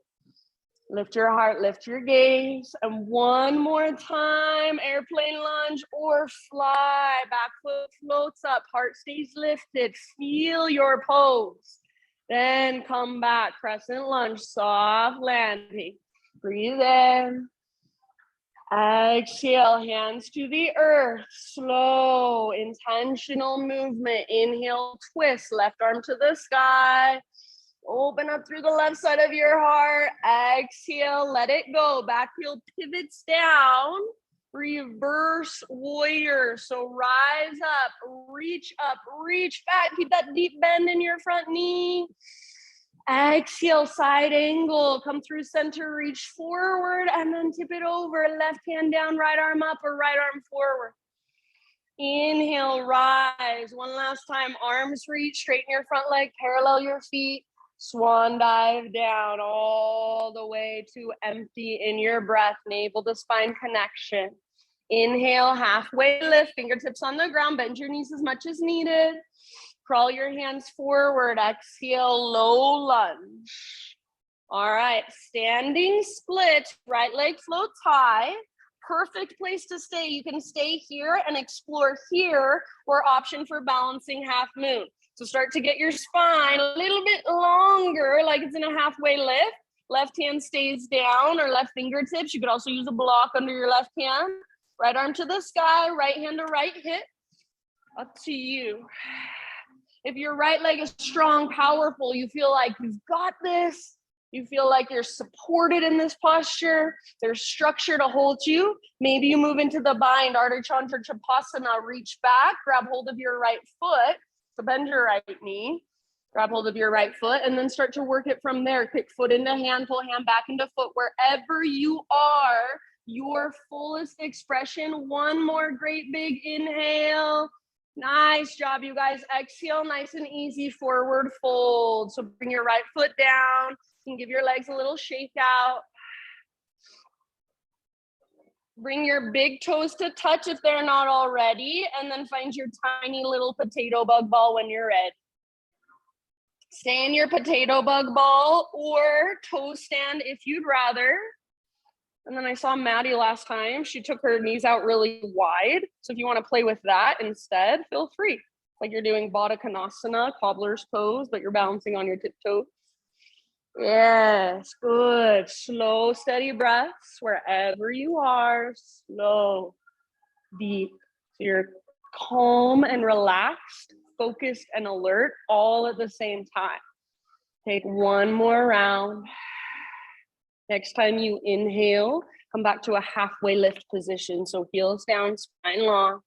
Lift your heart, lift your gaze. And one more time, airplane lunge or fly. Back foot floats up, heart stays lifted. Feel your pose. Then come back, crescent lunge, soft landing. Breathe in. Exhale, hands to the earth. Slow, intentional movement. Inhale, twist, left arm to the sky. Open up through the left side of your heart. Exhale, let it go. Back heel pivots down. Reverse warrior. So rise up, reach back. Keep that deep bend in your front knee. Exhale, side angle. Come through center, reach forward, and then tip it over. Left hand down, right arm up, or right arm forward. Inhale, rise. One last time, arms reach, straighten your front leg, parallel your feet. Swan dive down all the way to empty in your breath, navel to spine connection. Inhale, halfway lift, fingertips on the ground, bend your knees as much as needed. Crawl your hands forward, exhale, low lunge. All right, standing split, right leg floats high. Perfect place to stay. You can stay here and explore here, or option for balancing half moon. So start to get your spine a little bit longer, like it's in a halfway lift. Left hand stays down, or left fingertips. You could also use a block under your left hand. Right arm to the sky, right hand to right hip. Up to you. If your right leg is strong, powerful, you feel like you've got this. You feel like you're supported in this posture. There's structure to hold you. Maybe you move into the bind, Ardha Chandra Chapasana. Reach back, grab hold of your right foot. So bend your right knee, grab hold of your right foot, and then start to work it from there. Kick foot into hand, pull hand back into foot. Wherever you are, your fullest expression. One more great big inhale. Nice job, you guys. Exhale, nice and easy, forward fold. So bring your right foot down. You can give your legs a little shake out. Bring your big toes to touch if they're not already, and then find your tiny little potato bug ball when you're ready. Stay in your potato bug ball or toe stand if you'd rather. And then I saw Maddie last time. She took her knees out really wide. So if you want to play with that instead, feel free. Like you're doing Baddha Konasana, cobbler's pose, but you're balancing on your tiptoes. Yes, good. Slow, steady breaths wherever you are. Slow, deep. So you're calm and relaxed, focused and alert all at the same time. Take one more round. Next time you inhale, come back to a halfway lift position. So heels down, spine long.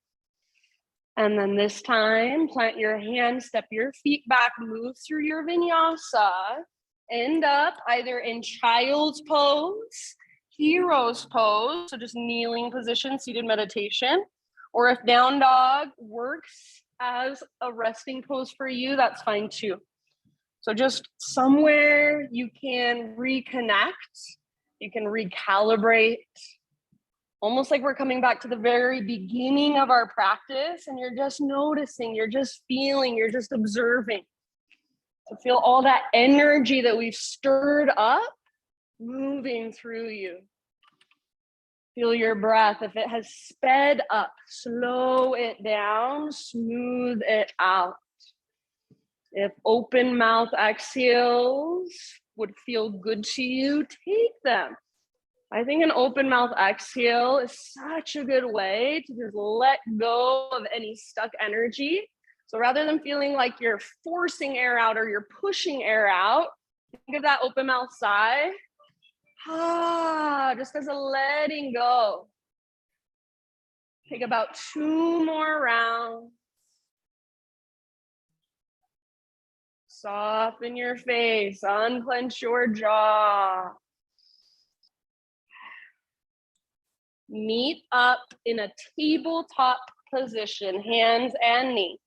And then this time, plant your hands, step your feet back, move through your vinyasa. End up either in child's pose, hero's pose, so just kneeling position, seated meditation, or if down dog works as a resting pose for you, that's fine too. So just somewhere you can reconnect, you can recalibrate, almost like we're coming back to the very beginning of our practice and you're just noticing, you're just feeling, you're just observing. To feel all that energy that we've stirred up moving through you. Feel your breath. If it has sped up, slow it down, smooth it out. If open mouth exhales would feel good to you, take them. I think an open mouth exhale is such a good way to just let go of any stuck energy. So rather than feeling like you're forcing air out or you're pushing air out, think of that open mouth sigh. Just as a letting go. Take about 2 more rounds. Soften your face, unclench your jaw. Meet up in a tabletop position, hands and knees.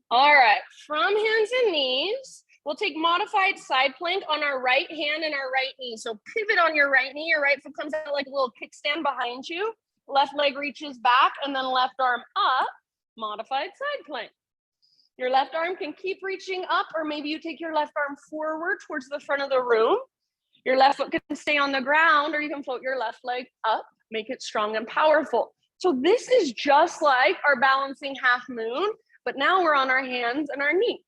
All right, from hands and knees, we'll take modified side plank on our right hand and our right knee. So pivot on your right knee, your right foot comes out like a little kickstand behind you. Left leg reaches back and then left arm up, modified side plank. Your left arm can keep reaching up, or maybe you take your left arm forward towards the front of the room. Your left foot can stay on the ground, or you can float your left leg up, make it strong and powerful. So this is just like our balancing half moon, but now we're on our hands and our knee.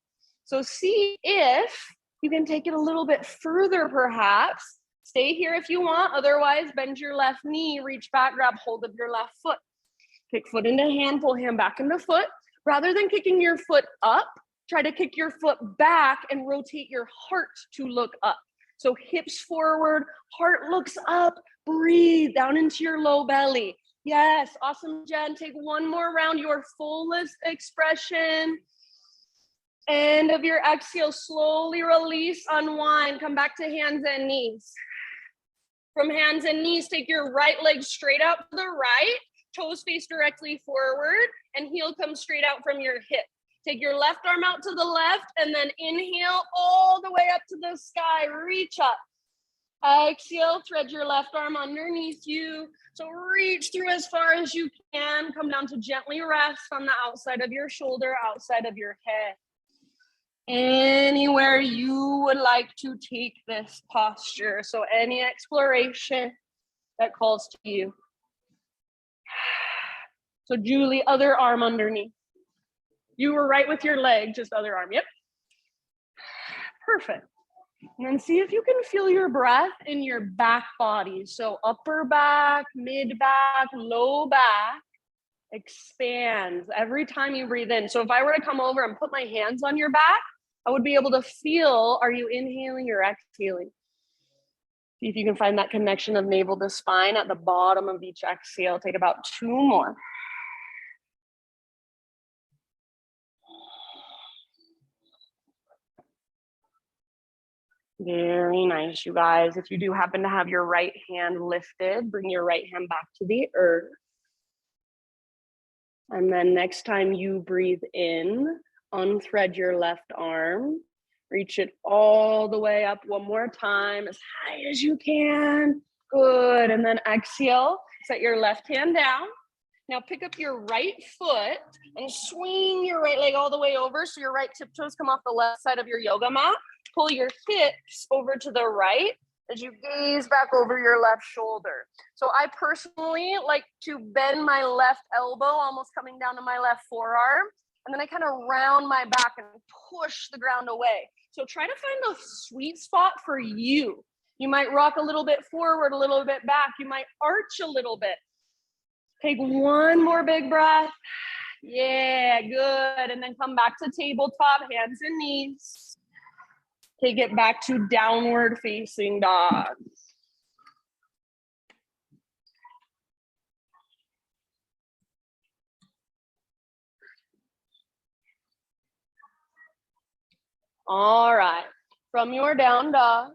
So see if you can take it a little bit further perhaps. Stay here if you want, otherwise bend your left knee, reach back, grab hold of your left foot. Kick foot into hand, pull hand back into foot. Rather than kicking your foot up, try to kick your foot back and rotate your heart to look up. So hips forward, heart looks up, breathe down into your low belly. Yes, awesome, Jen. Take one more round, your fullest expression. End of your exhale, slowly release, unwind, come back to hands and knees. From hands and knees, take your right leg straight out to the right, toes face directly forward, and heel comes straight out from your hip. Take your left arm out to the left, and then inhale all the way up to the sky, reach up. Exhale, thread your left arm underneath you. So reach through as far as you can. Come down to gently rest on the outside of your shoulder, outside of your head. Anywhere you would like to take this posture. So any exploration that calls to you. So Julie, other arm underneath. You were right with your leg, just other arm. Yep. Perfect. And then see if you can feel your breath in your back body. So upper back, mid back, low back expands every time you breathe in. So if I were to come over and put my hands on your back, I would be able to feel, are you inhaling or exhaling? See if you can find that connection of navel to spine at the bottom of each exhale. Take about 2 more. Very nice, you guys. If you do happen to have your right hand lifted, bring your right hand back to the earth. And then next time you breathe in, unthread your left arm, reach it all the way up one more time, as high as you can. Good, and then exhale, set your left hand down. Now pick up your right foot and swing your right leg all the way over so your right tiptoes come off the left side of your yoga mat. Pull your hips over to the right as you gaze back over your left shoulder. So I personally like to bend my left elbow, almost coming down to my left forearm, and then I kind of round my back and push the ground away. So try to find a sweet spot for you. You might rock a little bit forward, a little bit back. You might arch a little bit. Take one more big breath. Yeah, good. And then come back to tabletop, hands and knees. Take it back to downward facing dog. All right, from your down dog,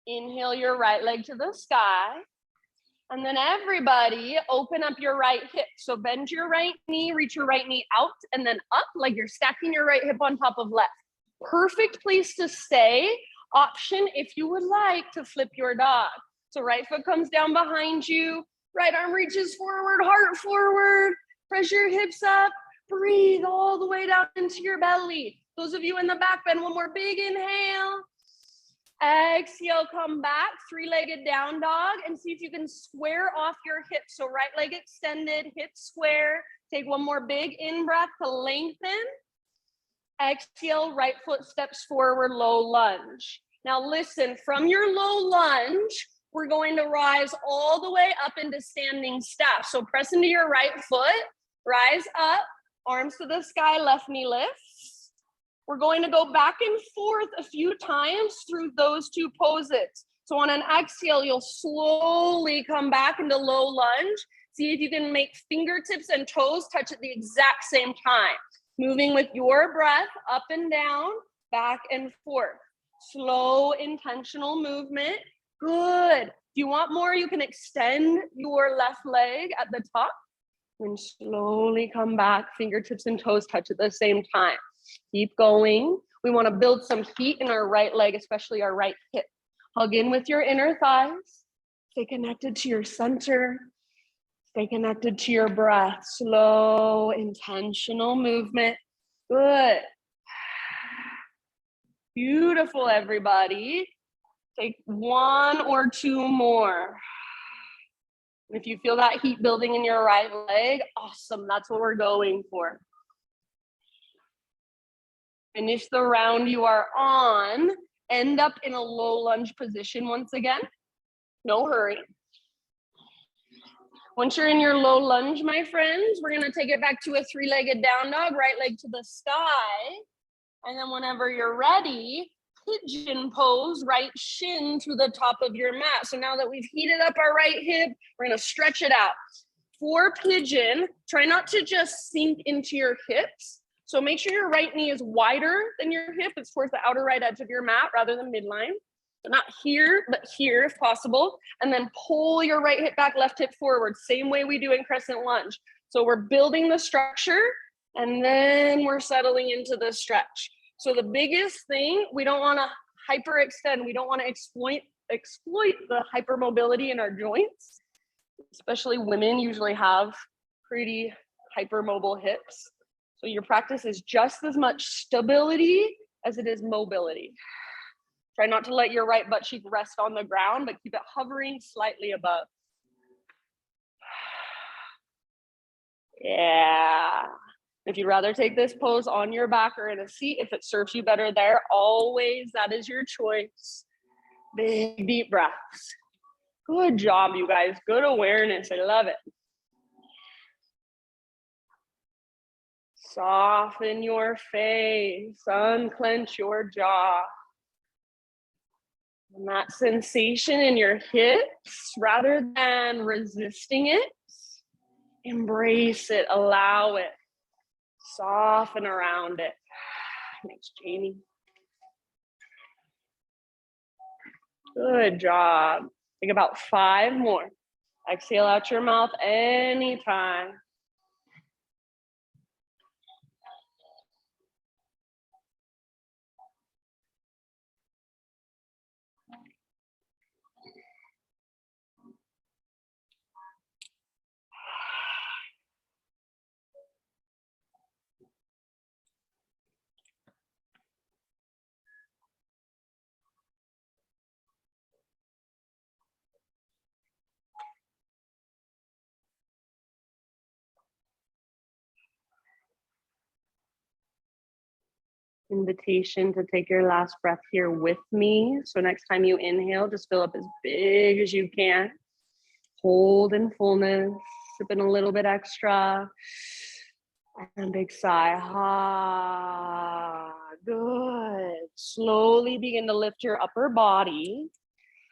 inhale your right leg to the sky. And then everybody open up your right hip. So bend your right knee, reach your right knee out and then up like you're stacking your right hip on top of left. Perfect place to stay. Option if you would like to flip your dog. So right foot comes down behind you, right arm reaches forward, heart forward, press your hips up, breathe all the way down into your belly. Those of you in the back bend, one more big inhale. Exhale, come back, three-legged down dog, and see if you can square off your hips. So right leg extended, hips square. Take one more big in-breath to lengthen. Exhale, right foot steps forward, low lunge. Now listen, from your low lunge, we're going to rise all the way up into standing staff. So press into your right foot, rise up, arms to the sky, left knee lifts. We're going to go back and forth a few times through those two poses. So on an exhale, you'll slowly come back into low lunge. See if you can make fingertips and toes touch at the exact same time. Moving with your breath up and down, back and forth. Slow, intentional movement. Good. If you want more, you can extend your left leg at the top and slowly come back, fingertips and toes touch at the same time. Keep going. We want to build some heat in our right leg, especially our right hip. Hug in with your inner thighs. Stay connected to your center. Stay connected to your breath. Slow, intentional movement. Good. Beautiful, everybody. Take one or two more. If you feel that heat building in your right leg, awesome. That's what we're going for. Finish the round you are on. End up in a low lunge position once again. No hurry. Once you're in your low lunge, my friends, we're going to take it back to a three-legged down dog, right leg to the sky. And then whenever you're ready, pigeon pose, right shin to the top of your mat. So now that we've heated up our right hip, we're going to stretch it out. For pigeon, try not to just sink into your hips. So make sure your right knee is wider than your hip. It's towards the outer right edge of your mat rather than midline. So not here, but here if possible. And then pull your right hip back, left hip forward. Same way we do in Crescent Lunge. So we're building the structure and then we're settling into the stretch. So the biggest thing, we don't want to hyperextend. We don't want to exploit the hypermobility in our joints. Especially women usually have pretty hypermobile hips. So your practice is just as much stability as it is mobility. Try not to let your right butt cheek rest on the ground, but keep it hovering slightly above. Yeah. If you'd rather take this pose on your back or in a seat, if it serves you better there, always that is your choice. Big, deep breaths. Good job, you guys. Good awareness. I love it. Soften your face, unclench your jaw. And that sensation in your hips, rather than resisting it, embrace it, allow it, soften around it. Thanks, Jamie. Good job. Take about 5 more. Exhale out your mouth anytime. Invitation to take your last breath here with me. So next time you inhale, just fill up as big as you can. Hold in fullness, sip in a little bit extra. And big sigh. Ah, good. Slowly begin to lift your upper body.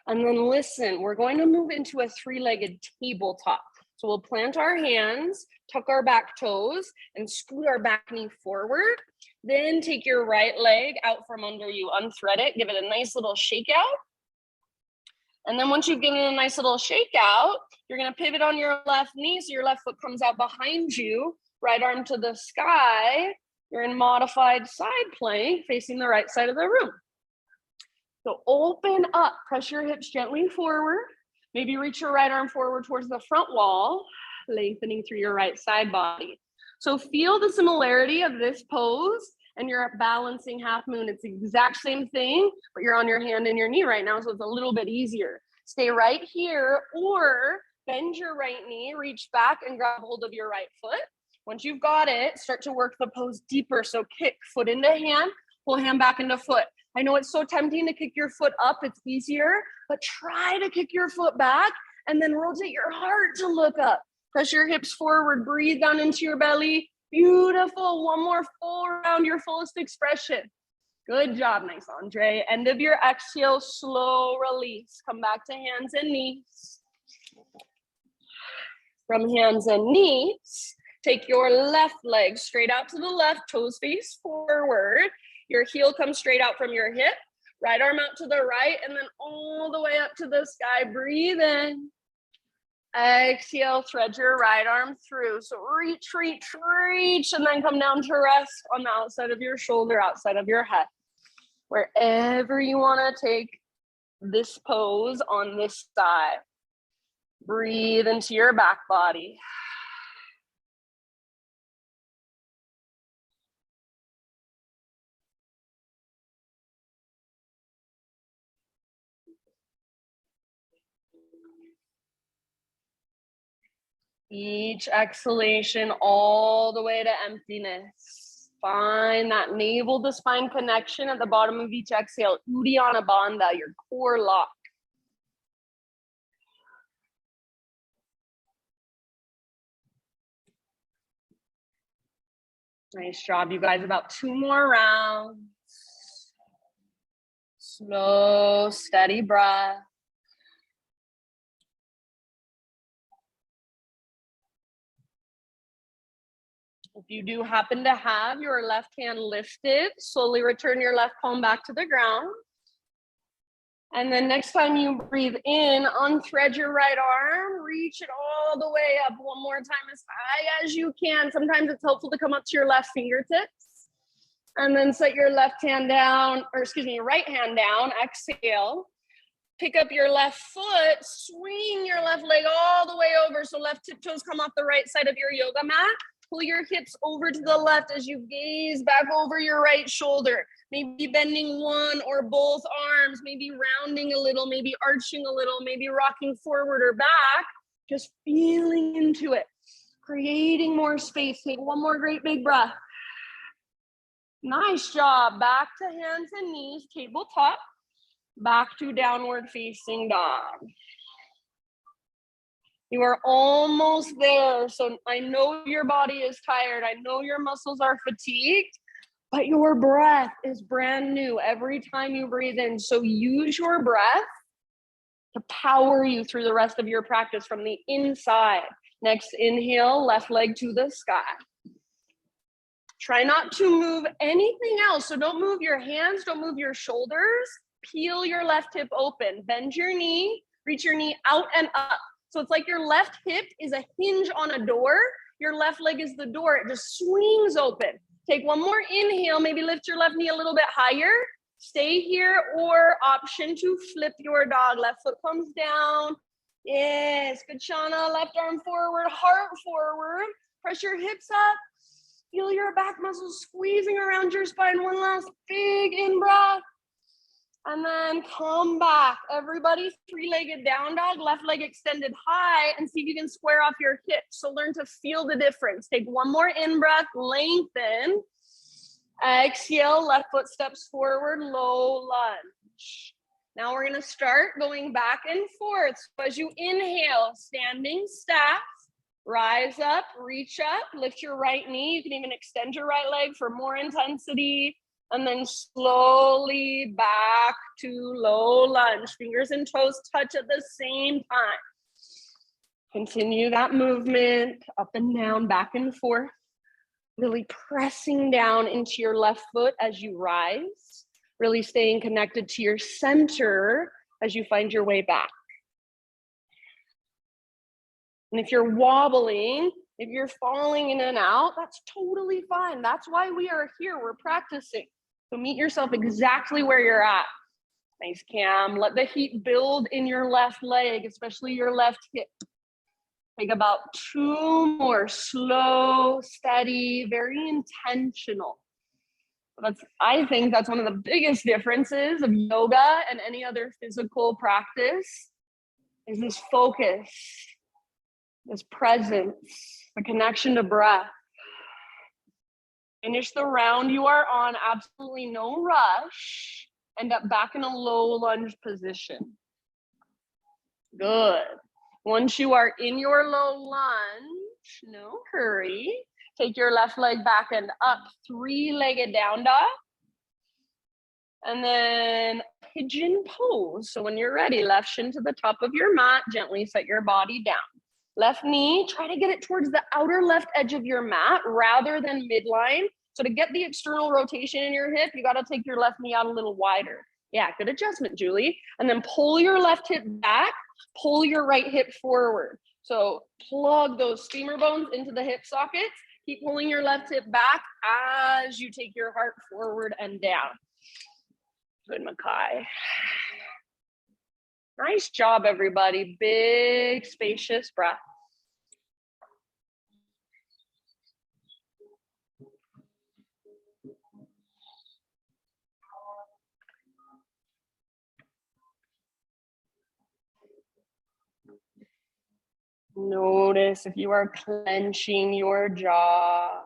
And then listen, we're going to move into a 3-legged tabletop. So we'll plant our hands, tuck our back toes, and scoot our back knee forward. Then take your right leg out from under you, unthread it, give it a nice little shake out. And then once you've given it a nice little shake out, you're gonna pivot on your left knee, so your left foot comes out behind you, right arm to the sky. You're in modified side plank, facing the right side of the room. So open up, press your hips gently forward. Maybe reach your right arm forward towards the front wall, lengthening through your right side body. So feel the similarity of this pose and your balancing half moon. It's the exact same thing, but you're on your hand and your knee right now, so it's a little bit easier. Stay right here or bend your right knee, reach back and grab hold of your right foot. Once you've got it, start to work the pose deeper. So kick foot into hand, pull hand back into foot. I know it's so tempting to kick your foot up, it's easier, but try to kick your foot back and then rotate your heart to look up. Press your hips forward, breathe down into your belly. Beautiful, one more full round, your fullest expression. Good job, nice Andre. End of your exhale, slow release. Come back to hands and knees. From hands and knees, take your left leg straight out to the left, toes face forward. Your heel comes straight out from your hip, right arm out to the right, and then all the way up to the sky. Breathe in. Exhale, thread your right arm through. So reach, reach, reach, and then come down to rest on the outside of your shoulder, outside of your head. Wherever you want to take this pose on this side. Breathe into your back body. Each exhalation all the way to emptiness. Find that navel to spine connection at the bottom of each exhale. Uddiyana Bandha, your core lock. Nice job, you guys. About 2 more rounds. Slow, steady breath. If you do happen to have your left hand lifted, slowly return your left palm back to the ground. And then next time you breathe in, unthread your right arm, reach it all the way up one more time as high as you can. Sometimes it's helpful to come up to your left fingertips. And then set your left hand down, or excuse me, right hand down, exhale. Pick up your left foot, swing your left leg all the way over. So left tiptoes come off the right side of your yoga mat. Pull your hips over to the left as you gaze back over your right shoulder. Maybe bending one or both arms, maybe rounding a little, maybe arching a little, maybe rocking forward or back. Just feeling into it, creating more space. Take one more great big breath. Nice job. Back to hands and knees, tabletop. Back to downward facing dog. You are almost there. So I know your body is tired. I know your muscles are fatigued, but your breath is brand new every time you breathe in. So use your breath to power you through the rest of your practice from the inside. Next inhale, left leg to the sky. Try not to move anything else. So don't move your hands, don't move your shoulders. Peel your left hip open. Bend your knee, reach your knee out and up. So it's like your left hip is a hinge on a door. Your left leg is the door. It just swings open. Take one more inhale. Maybe lift your left knee a little bit higher. Stay here, or option to flip your dog. Left foot comes down. Yes, good, Shauna. Left arm forward, heart forward. Press your hips up. Feel your back muscles squeezing around your spine. One last big in-breath. And then come back. Everybody, three-legged down dog, left leg extended high, and see if you can square off your hips. So learn to feel the difference. Take one more in-breath, lengthen. Exhale, left foot steps forward, low lunge. Now we're gonna start going back and forth. So as you inhale, standing staff, rise up, reach up, lift your right knee. You can even extend your right leg for more intensity. And then slowly back to low lunge. Fingers and toes touch at the same time. Continue that movement up and down, back and forth. Really pressing down into your left foot as you rise. Really staying connected to your center as you find your way back. And if you're wobbling, if you're falling in and out, that's totally fine. That's why we are here. We're practicing. So meet yourself exactly where you're at. Nice, Cam. Let the heat build in your left leg, especially your left hip. Take about 2 more, slow, steady, very intentional. I think that's one of the biggest differences of yoga and any other physical practice is this focus, this presence, the connection to breath. Finish the round you are on, absolutely no rush. End up back in a low lunge position. Good. Once you are in your low lunge, no hurry. Take your left leg back and up, three-legged down dog. And then pigeon pose. So when you're ready, left shin to the top of your mat, gently set your body down. Left knee, try to get it towards the outer left edge of your mat rather than midline. So to get the external rotation in your hip, you got to take your left knee out a little wider. Yeah, good adjustment, Julie. And then pull your left hip back, pull your right hip forward. So plug those femur bones into the hip sockets. Keep pulling your left hip back as you take your heart forward and down. Good, Makai. Nice job, everybody. Big, spacious breath. Notice if you are clenching your jaw,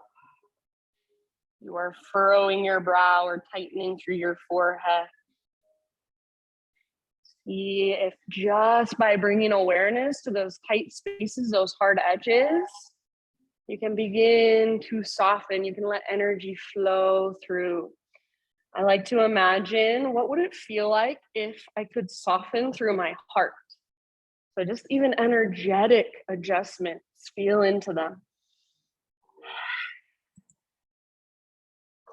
you are furrowing your brow or tightening through your forehead. See if just by bringing awareness to those tight spaces, those hard edges, you can begin to soften. You can let energy flow through. I like to imagine, what would it feel like if I could soften through my heart? So just even energetic adjustments, feel into them.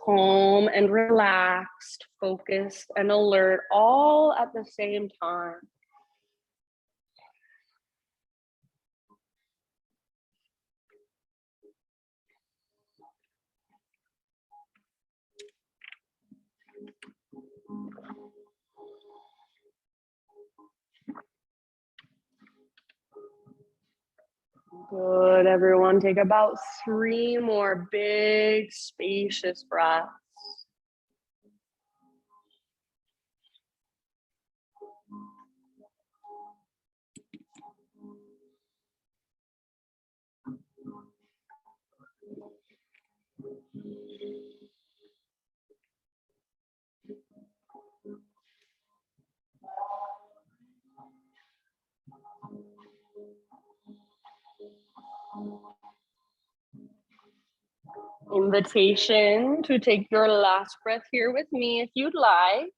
Calm and relaxed, focused and alert, all at the same time. Good, everyone. Take about 3 more big, spacious breaths. Invitation to take your last breath here with me if you'd like.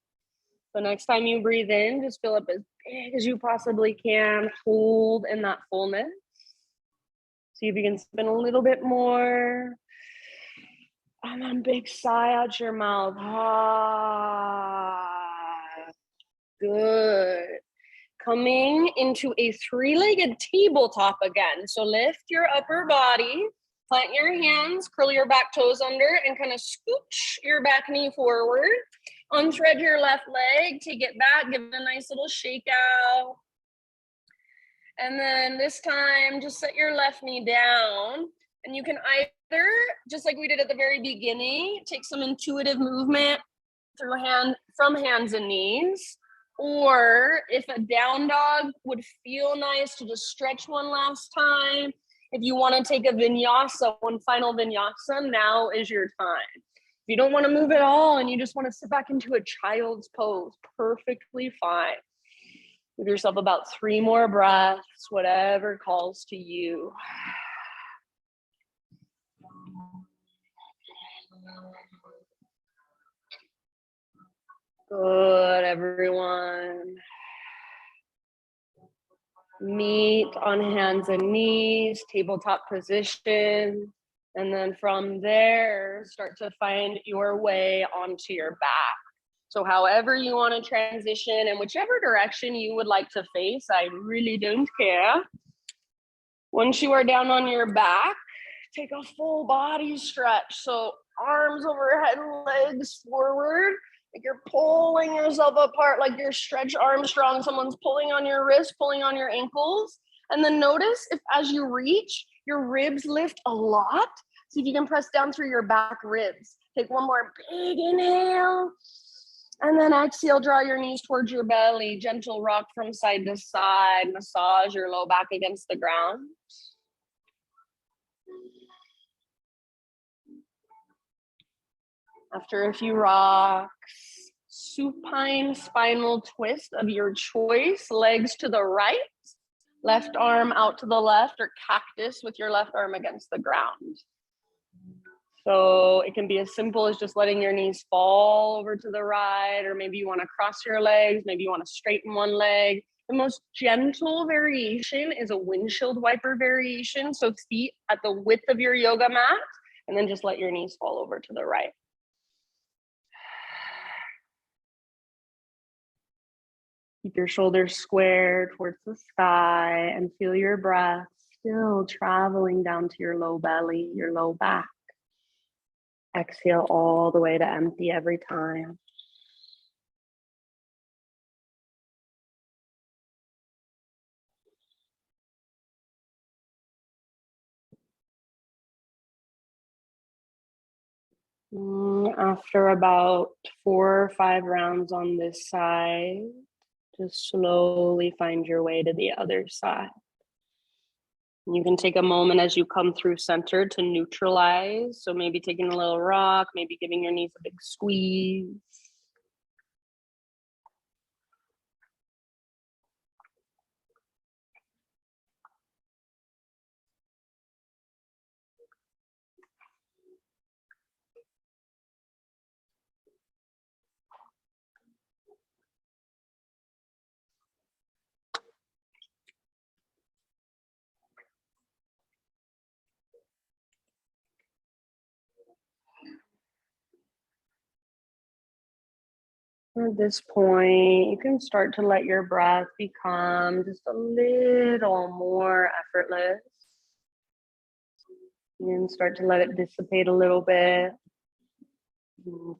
The next time you breathe in, just fill up as big as you possibly can. Hold in that fullness. See if you can spin a little bit more. And then big sigh out your mouth. Ah. Good. Coming into a three-legged tabletop again. So lift your upper body, plant your hands, curl your back toes under, and kind of scooch your back knee forward. Unthread your left leg, take it back, give it a nice little shake out. And then this time, just set your left knee down. And you can either, just like we did at the very beginning, take some intuitive movement from hands and knees. Or if a down dog would feel nice to just stretch one last time. If you want to take a vinyasa, one final vinyasa, now is your time. If you don't want to move at all and you just want to sit back into a child's pose, perfectly fine. Give yourself about 3 more breaths, whatever calls to you. Good, everyone. Meet on hands and knees, tabletop position. And then from there, start to find your way onto your back. So however you want to transition and whichever direction you would like to face, I really don't care. Once you are down on your back, take a full body stretch. So arms overhead, legs forward. Like you're pulling yourself apart, like you're Stretch Armstrong. Someone's pulling on your wrist, pulling on your ankles. And then notice if as you reach, your ribs lift a lot. See if you can press down through your back ribs. Take one more big inhale. And then exhale, draw your knees towards your belly. Gentle rock from side to side. Massage your low back against the ground. After a few rocks, supine spinal twist of your choice. Legs to the right, left arm out to the left, or cactus with your left arm against the ground. So it can be as simple as just letting your knees fall over to the right, or maybe you want to cross your legs, maybe you want to straighten one leg. The most gentle variation is a windshield wiper variation. So feet at the width of your yoga mat, and then just let your knees fall over to the right. Keep your shoulders square towards the sky and feel your breath still traveling down to your low belly, your low back. Exhale all the way to empty every time. After about 4 or 5 rounds on this side, just slowly find your way to the other side. You can take a moment as you come through center to neutralize. So maybe taking a little rock, maybe giving your knees a big squeeze. At this point, you can start to let your breath become just a little more effortless. You can start to let it dissipate a little bit.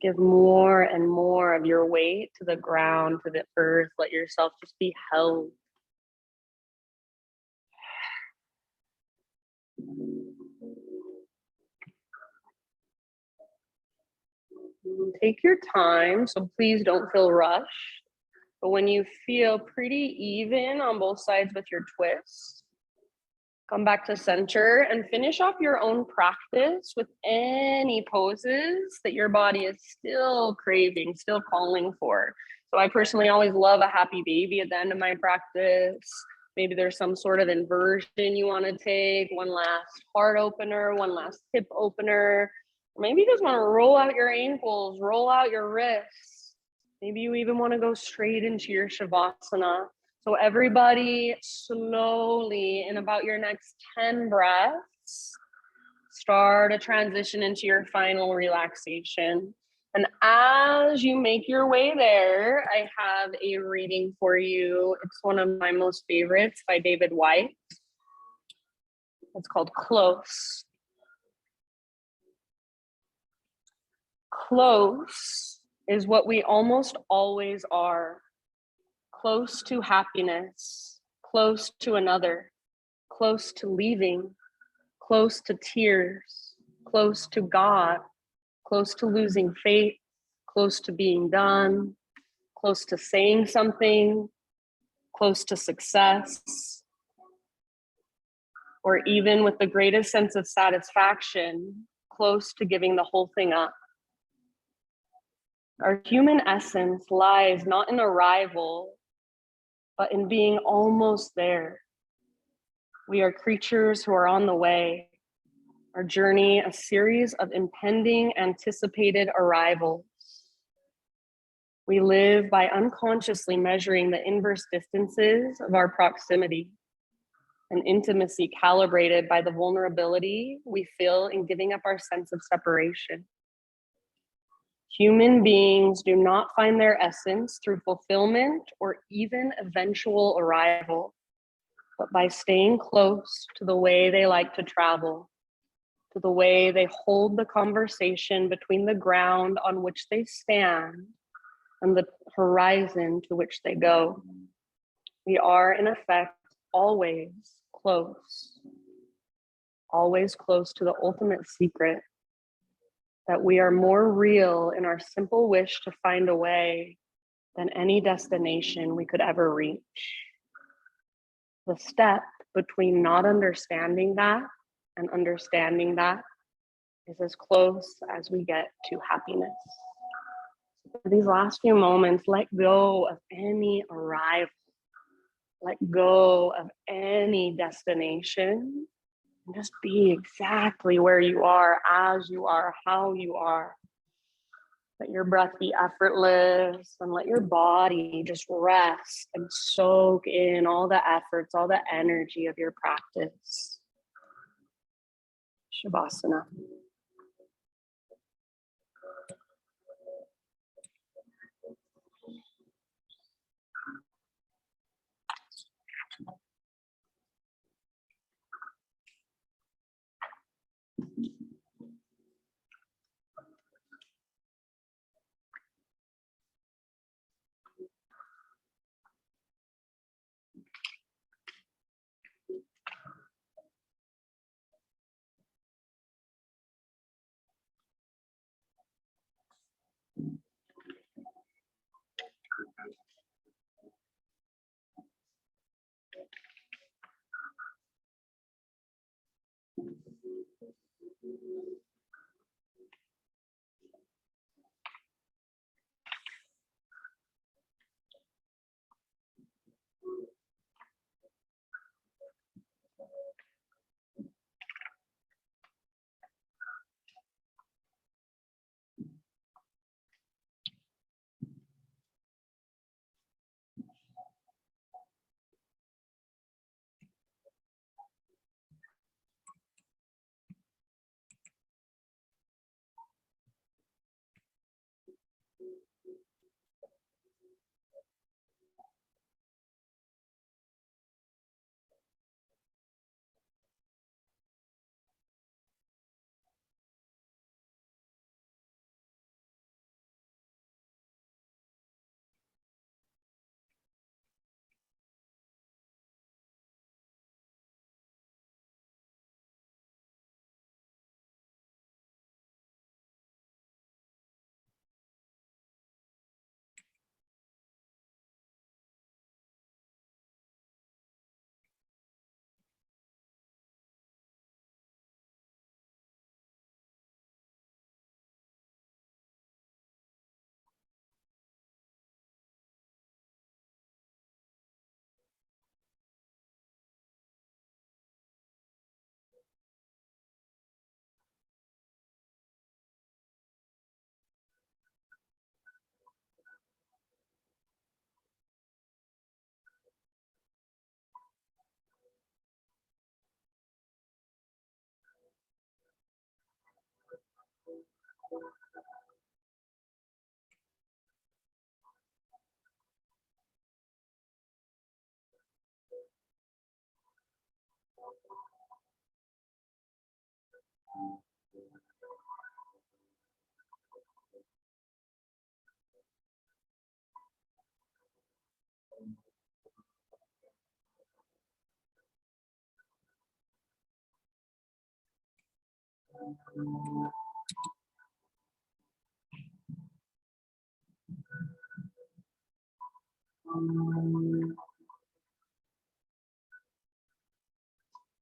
Give more and more of your weight to the ground, to the earth. Let yourself just be held. Take your time, so please don't feel rushed. But when you feel pretty even on both sides with your twist, come back to center and finish off your own practice with any poses that your body is still craving, still calling for. So I personally always love a happy baby at the end of my practice. Maybe there's some sort of inversion you want to take, one last heart opener, one last hip opener. Maybe you just want to roll out your ankles, roll out your wrists. Maybe you even want to go straight into your Shavasana. So everybody slowly, in about your next 10 breaths, start a transition into your final relaxation. And as you make your way there, I have a reading for you. It's one of my most favorites by David White. It's called Close. Close is what we almost always are. Close to happiness, close to another, close to leaving, close to tears, close to God, close to losing faith, close to being done, close to saying something, close to success, or even with the greatest sense of satisfaction, close to giving the whole thing up. Our human essence lies not in arrival, but in being almost there. We are creatures who are on the way. Our journey, a series of impending, anticipated arrivals. We live by unconsciously measuring the inverse distances of our proximity, an intimacy calibrated by the vulnerability we feel in giving up our sense of separation. Human beings do not find their essence through fulfillment or even eventual arrival, but by staying close to the way they like to travel, to the way they hold the conversation between the ground on which they stand and the horizon to which they go. We are, in effect, always close to the ultimate secret, that we are more real in our simple wish to find a way than any destination we could ever reach. The step between not understanding that and understanding that is as close as we get to happiness. For these last few moments, let go of any arrival, let go of any destination, and just be exactly where you are, as you are, how you are. Let your breath be effortless and let your body just rest and soak in all the efforts, all the energy of your practice. Shavasana.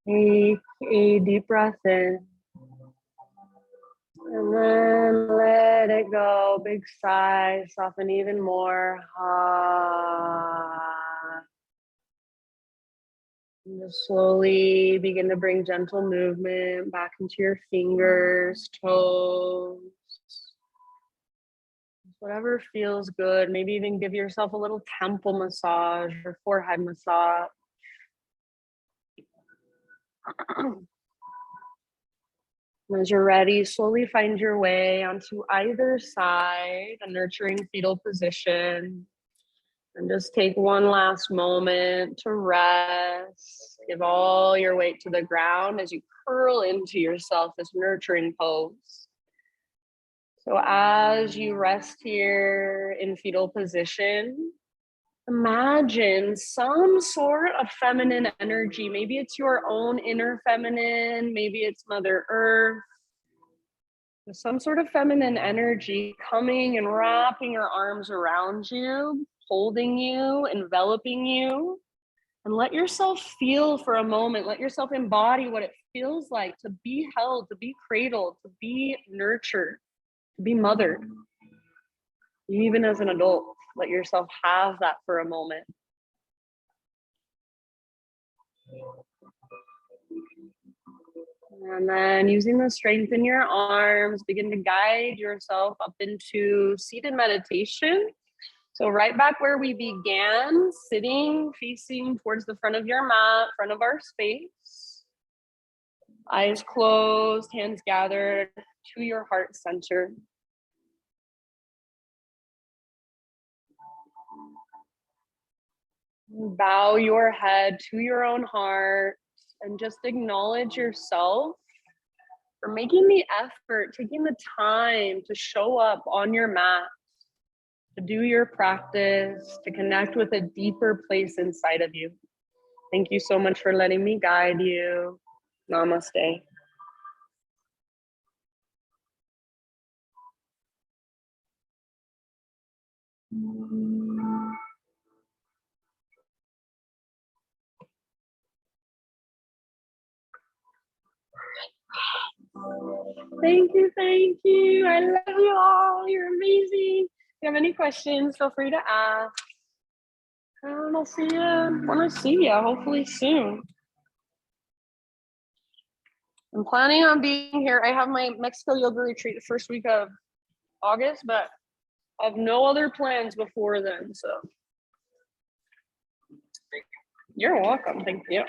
Take a deep breath in. And then let it go. Big sigh, soften even more. And just slowly begin to bring gentle movement back into your fingers, toes, whatever feels good. Maybe even give yourself a little temple massage or forehead massage. As you're ready, slowly find your way onto either side, a nurturing fetal position. And just take one last moment to rest. Give all your weight to the ground as you curl into yourself, this nurturing pose. So as you rest here in fetal position, imagine some sort of feminine energy. Maybe it's your own inner feminine, maybe it's Mother Earth. Some sort of feminine energy coming and wrapping her arms around you, holding you, enveloping you. And let yourself feel for a moment, let yourself embody what it feels like to be held, to be cradled, to be nurtured, to be mothered. Even as an adult, let yourself have that for a moment. And then using the strength in your arms, begin to guide yourself up into seated meditation. So right back where we began, sitting, facing towards the front of your mat, front of our space. Eyes closed, hands gathered to your heart center. Bow your head to your own heart and just acknowledge yourself for making the effort, taking the time to show up on your mat, to do your practice, to connect with a deeper place inside of you. Thank you so much for letting me guide you. Namaste. Thank you, thank you. I love you all. You're amazing. If you have any questions, feel free to ask. And I'll see you. Want to see you hopefully soon. I'm planning on being here. I have my Mexico yoga retreat the first week of August, but I have no other plans before then. So you're welcome. Thank you.